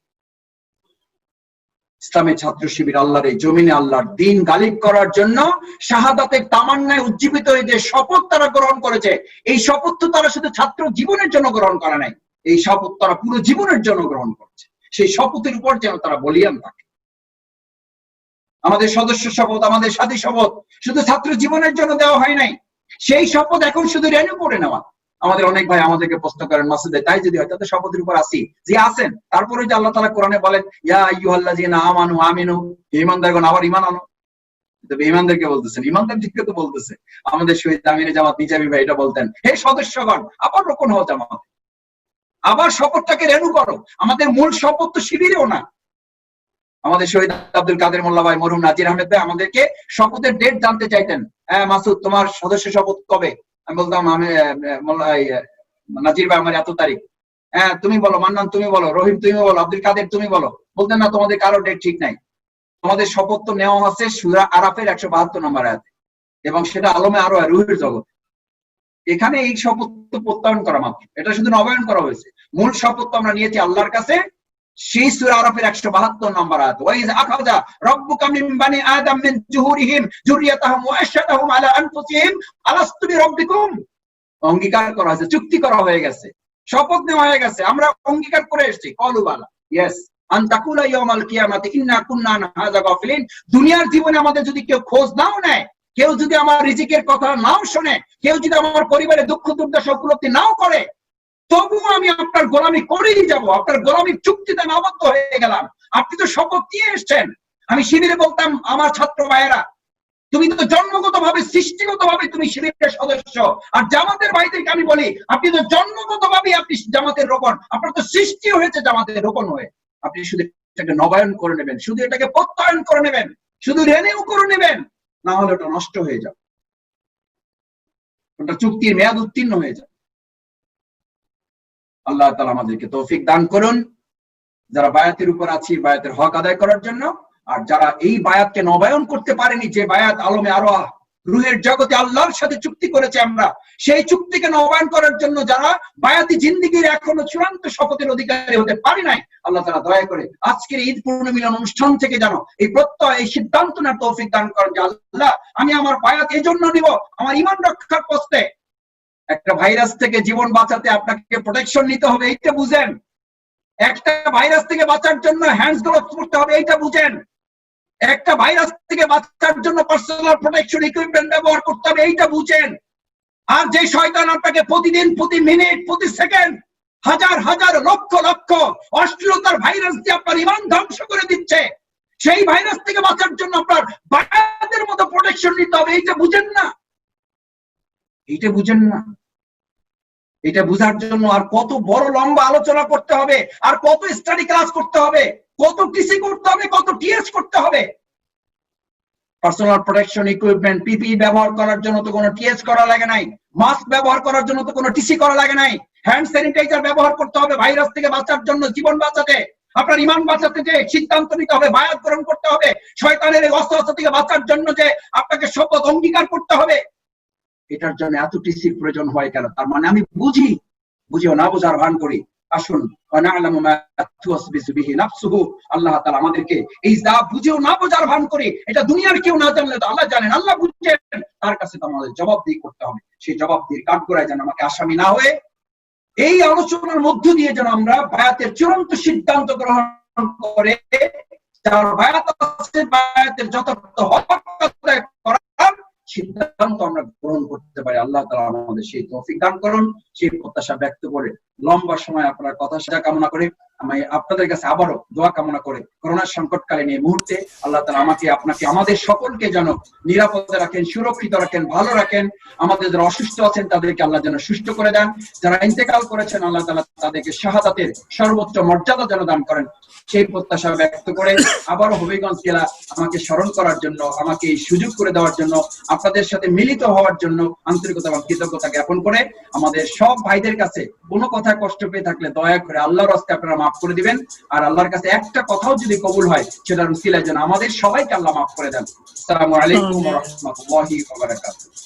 ইসলামী ছাত্র শিবির আল্লাহর এই জমিনে আল্লাহর দ্বীন গালিব করার জন্য শাহাদাতের তামান্নায় উজ্জীবিত হয়ে যে শপথ তারা গ্রহণ করেছে, এই শপথ তো তারা শুধু ছাত্র জীবনের জন্য গ্রহণ করে নাই, এই শপথ তারা পুরো জীবনের জন্য গ্রহণ করছে। সেই শপথের উপর যেন তারা বলিয়ান থাকে। আমাদের সদস্য শপথ, আমাদের সাথী শপথ শুধু ছাত্র জীবনের জন্য দেওয়া হয় নাই, সেই শপথ এখন শুধু রেনু করে নেওয়া। আমাদের অনেক ভাই আমাদেরকে প্রশ্ন করেন, মাসুদে তাই যদি হয় তাদের শপথের উপর আসি, যে আছেন, তারপরে যে আল্লাহ তাআলা কোরআনে বলেন ইয়া আইয়ুহাল্লাযিনা আমানু আমিনু, ঈমানদারগণ আবার ঈমান আনো। তবে ঈমানদারকে বলতেছেন, ঈমানদার ঠিক তো বলতেছে। আমাদের শহীদ আমিরে জামাত নিজামী ভাই এটা বলতেন, হে সদস্যগণ আবার রোকন হও জামাত, আবার শপথটাকে রেনু করো। আমাদের মূল শপথ তো শিবিরেও না। আমাদের শহীদ আব্দুল কাদের মোল্লা ভাই, মরহুম নাজির আহমেদ ভাই আমাদেরকে শপথের ডেট জানতে চাইতেন। হ্যাঁ মাসুদ, তোমার সদস্য শপথ কবে? আমি বলতাম আমি নাজির ভাই আমার এত তারিখ। হ্যাঁ তুমি বলো, মান্নান তুমি বলো, রহিম তুমি বলো, আব্দুল কাদের তুমি বলো। বলতেন না তোমাদের কারো ডেট ঠিক নাই। তোমাদের শপথ তো নেওয়া আছে সূরা আরাফের 172 নম্বর আয়াতে, এবং সেটা আলমে আরো রুহের জগৎ। এখানে এই শপথ প্রত্যয়ন করা মাত্র, এটা শুধু নবায়ন করা হয়েছে। মূল শপথ তো আমরা নিয়েছি আল্লাহর কাছে, সেই সূরা আরাফের 172 নম্বর আয়াত, ওয়াইজ আখাযা রাব্বুকা মিন বানি আদম মিন জুহুরিহিম যুররিয়াতাহুম ওয়া আশহাদাহুম আলা আনফুসিহিম আলাস্তু বিরাব্বিকুম। অঙ্গীকার করা হয়েছে, চুক্তি করা হয়ে গেছে, শপথ নেওয়া হয়ে গেছে, আমরা অঙ্গীকার করে এসেছি। কলু বালা, ইয়েস আন তাকুলা ইয়াউমাল কিয়ামাতি ইন্না কুননা আন হাযা গাফিলিন। দুনিয়ার জীবনে আমাদের যদি কেউ খোঁজ নাও নেয়, কেউ যদি আমার রিজিকের কথা নাও শুনে, কেউ যদি আমার পরিবারে দুঃখ দুর্দশা উপলব্ধি নাও করে, তবুও আমি আপনার গোলামি করেই যাব। আপনার গোলামির চুক্তিতে আমি আবদ্ধ হয়ে গেলাম। আপনি তো শপথ নিয়ে এসছেন। আমি শিবিরে বলতাম আমার ছাত্র ভাইয়েরা, তুমি তো জন্মগতভাবে সৃষ্টিগতভাবে তুমি শিবিরের সদস্য। আর জামাতের ভাইদেরকে আমি বলি, আপনি তো জন্মগতভাবে আপনি জামাতের রোকন, আপনার তো সৃষ্টি হয়েছে জামাতের রোকন হয়ে। আপনি শুধু এটাকে নবায়ন করে নেবেন, শুধু এটাকে প্রত্যয়ন করে নেবেন, শুধু রেনিউ করে নেবেন, না হলে ওটা নষ্ট হয়ে যাবে, ওটা চুক্তির মেয়াদ উত্তীর্ণ হয়ে যাবে। আল্লাহ তাআলা আমাদেরকে তৌফিক দান করুন, যারা বায়াতের উপর আছি বায়াতের হক আদায় করার জন্য, আর যারা এই বায়াতকে নবায়ন করতে পারেনি, যে বায়াত আলমে আরো রুহের জগতে আল্লাহর সাথে চুক্তি করেছে আমরা, সেই চুক্তিকে নবায়ন করার জন্য যারা বায়াতি জিন্দেগির এখনো চূড়ান্ত শপথের অধিকারী হতে পারি নাই, আল্লাহ তাআলা দয়া করে আজকের ঈদ পুনর্মিলন অনুষ্ঠান থেকে যেন এই প্রত্যয়, এই সিদ্ধান্ত নেওয়ার তৌফিক দান করেন যে আল্লাহ আমি আমার বায়াত এই জন্য নিব আমার ঈমান রক্ষার প্রশ্নে। একটা ভাইরাস থেকে জীবন বাঁচাতে আপনাকে প্রোটেকশন নিতে হবে, এইটা বুঝেন। একটা ভাইরাস থেকে বাঁচার জন্য হ্যান্ডস গ্লোভস পরতে হবে, এইটা বুঝেন। একটা ভাইরাস থেকে বাঁচার জন্য পার্সোনাল প্রোটেকশন ইকুইপমেন্ট ব্যবহার করতে হবে, এইটা বুঝেন। আর যে শয়তান আপনাকে প্রতিদিন, প্রতি মিনিট, প্রতি সেকেন্ড হাজার হাজার লক্ষ লক্ষ অশ্লীলতার ভাইরাস দিয়ে আপনার ঈমান ধ্বংস করে দিচ্ছে, সেই ভাইরাস থেকে বাঁচার জন্য আপনার বায়াতের মতো প্রোটেকশন নিতে হবে, এইটা বুঝেন না। এইটা বুঝেন না। এটা বুঝার জন্য আর কত বড় লম্বা আলোচনা করতে হবে, আর কত স্টাডি ক্লাস করতে হবে, কত টিসি করতে হবে, কত টিএস করতে হবে। পার্সোনাল প্রোটেকশন ইকুইপমেন্ট পিপি ব্যবহার করার জন্য তো কোনো টিএস করা লাগে নাই, মাস্ক ব্যবহার করার জন্য তো কোনো টিসি করা লাগে নাই, হ্যান্ড স্যানিটাইজার ব্যবহার করতে হবে ভাইরাস থেকে বাঁচার জন্য, জীবন বাঁচাতে, আপনার ঈমান বাঁচাতে যে সিদ্ধান্ত নিতে হবে, বায়াত গ্রহণ করতে হবে, শয়তানের এই অস্ত্র থেকে বাঁচার জন্য যে আপনাকে শপথ অঙ্গীকার করতে হবে, এটার জন্য এত টিসির প্রয়োজন হয় কেন? তার মানে আমি বুঝিও না বোঝার ভান করি। আসুন আল্লাহ তাআলা আমাদেরকে এই যা বুঝেও না বোঝার ভান করি, এটা দুনিয়ার কেউ না জানলে তো আল্লাহ জানেন, আল্লাহ বুঝছেন, তার কাছে তো আমাদের জবাবদিহি করতে হবে। সেই জবাবদিহির কাঠগড়ায় যেন আমাকে আসামি না হয়ে এই আলোচনার মধ্য দিয়ে যেন আমরা বায়াতের চূড়ান্ত সিদ্ধান্ত গ্রহণ করে যার বায়াত আছে, বায়াতের যথার্থ হক আদায় করার সিদ্ধান্ত আমরা গ্রহণ করতে পারি। আল্লাহ তাআলা আমাদের সেই তৌফিক দান করুন। সেই প্রত্যাশা ব্যক্ত করে লম্বা সময় আপনার কথা সেটা কামনা করে আমি আপনাদের কাছে আবারও দোয়া কামনা করে করোনার সংকটকালীন এই মুহূর্তে আল্লাহ তাআলা আমাকে, আপনাকে, আমাদের সকলকে যেন নিরাপদে রাখেন, সুরক্ষিত রাখেন, ভালো রাখেন। আমাদের যারা অসুস্থ আছেন তাদেরকে আল্লাহ যেন সুস্থ করে দেন। যারা ইন্তেকাল করেছেন আল্লাহ তাআলা তাদেরকে শাহাদাতের সর্বোচ্চ মর্যাদা যেন দান করেন। সেই প্রত্যাশা ব্যক্ত করে আবারও হবিগঞ্জ জেলা আমাকে স্মরণ করার জন্য, আমাকে এই সুযোগ করে দেওয়ার জন্য, আপনাদের সাথে মিলিত হওয়ার জন্য আন্তরিকতা এবং কৃতজ্ঞতা জ্ঞাপন করে আমাদের সব ভাইদের কাছে কোনো কথা কষ্ট পেয়ে থাকলে দয়া করে আল্লাহর রাস্তায় আপনারা মাফ করে দিবেন। আর আল্লাহর কাছে একটা কথাও যদি কবুল হয় সেটার উসিলায় যেন আমাদের সবাইকে আল্লাহ মাফ করে দেন। আসসালামু আলাইকুম ওয়া রাহমাতুল্লাহি ওয়া বারাকাতুহু।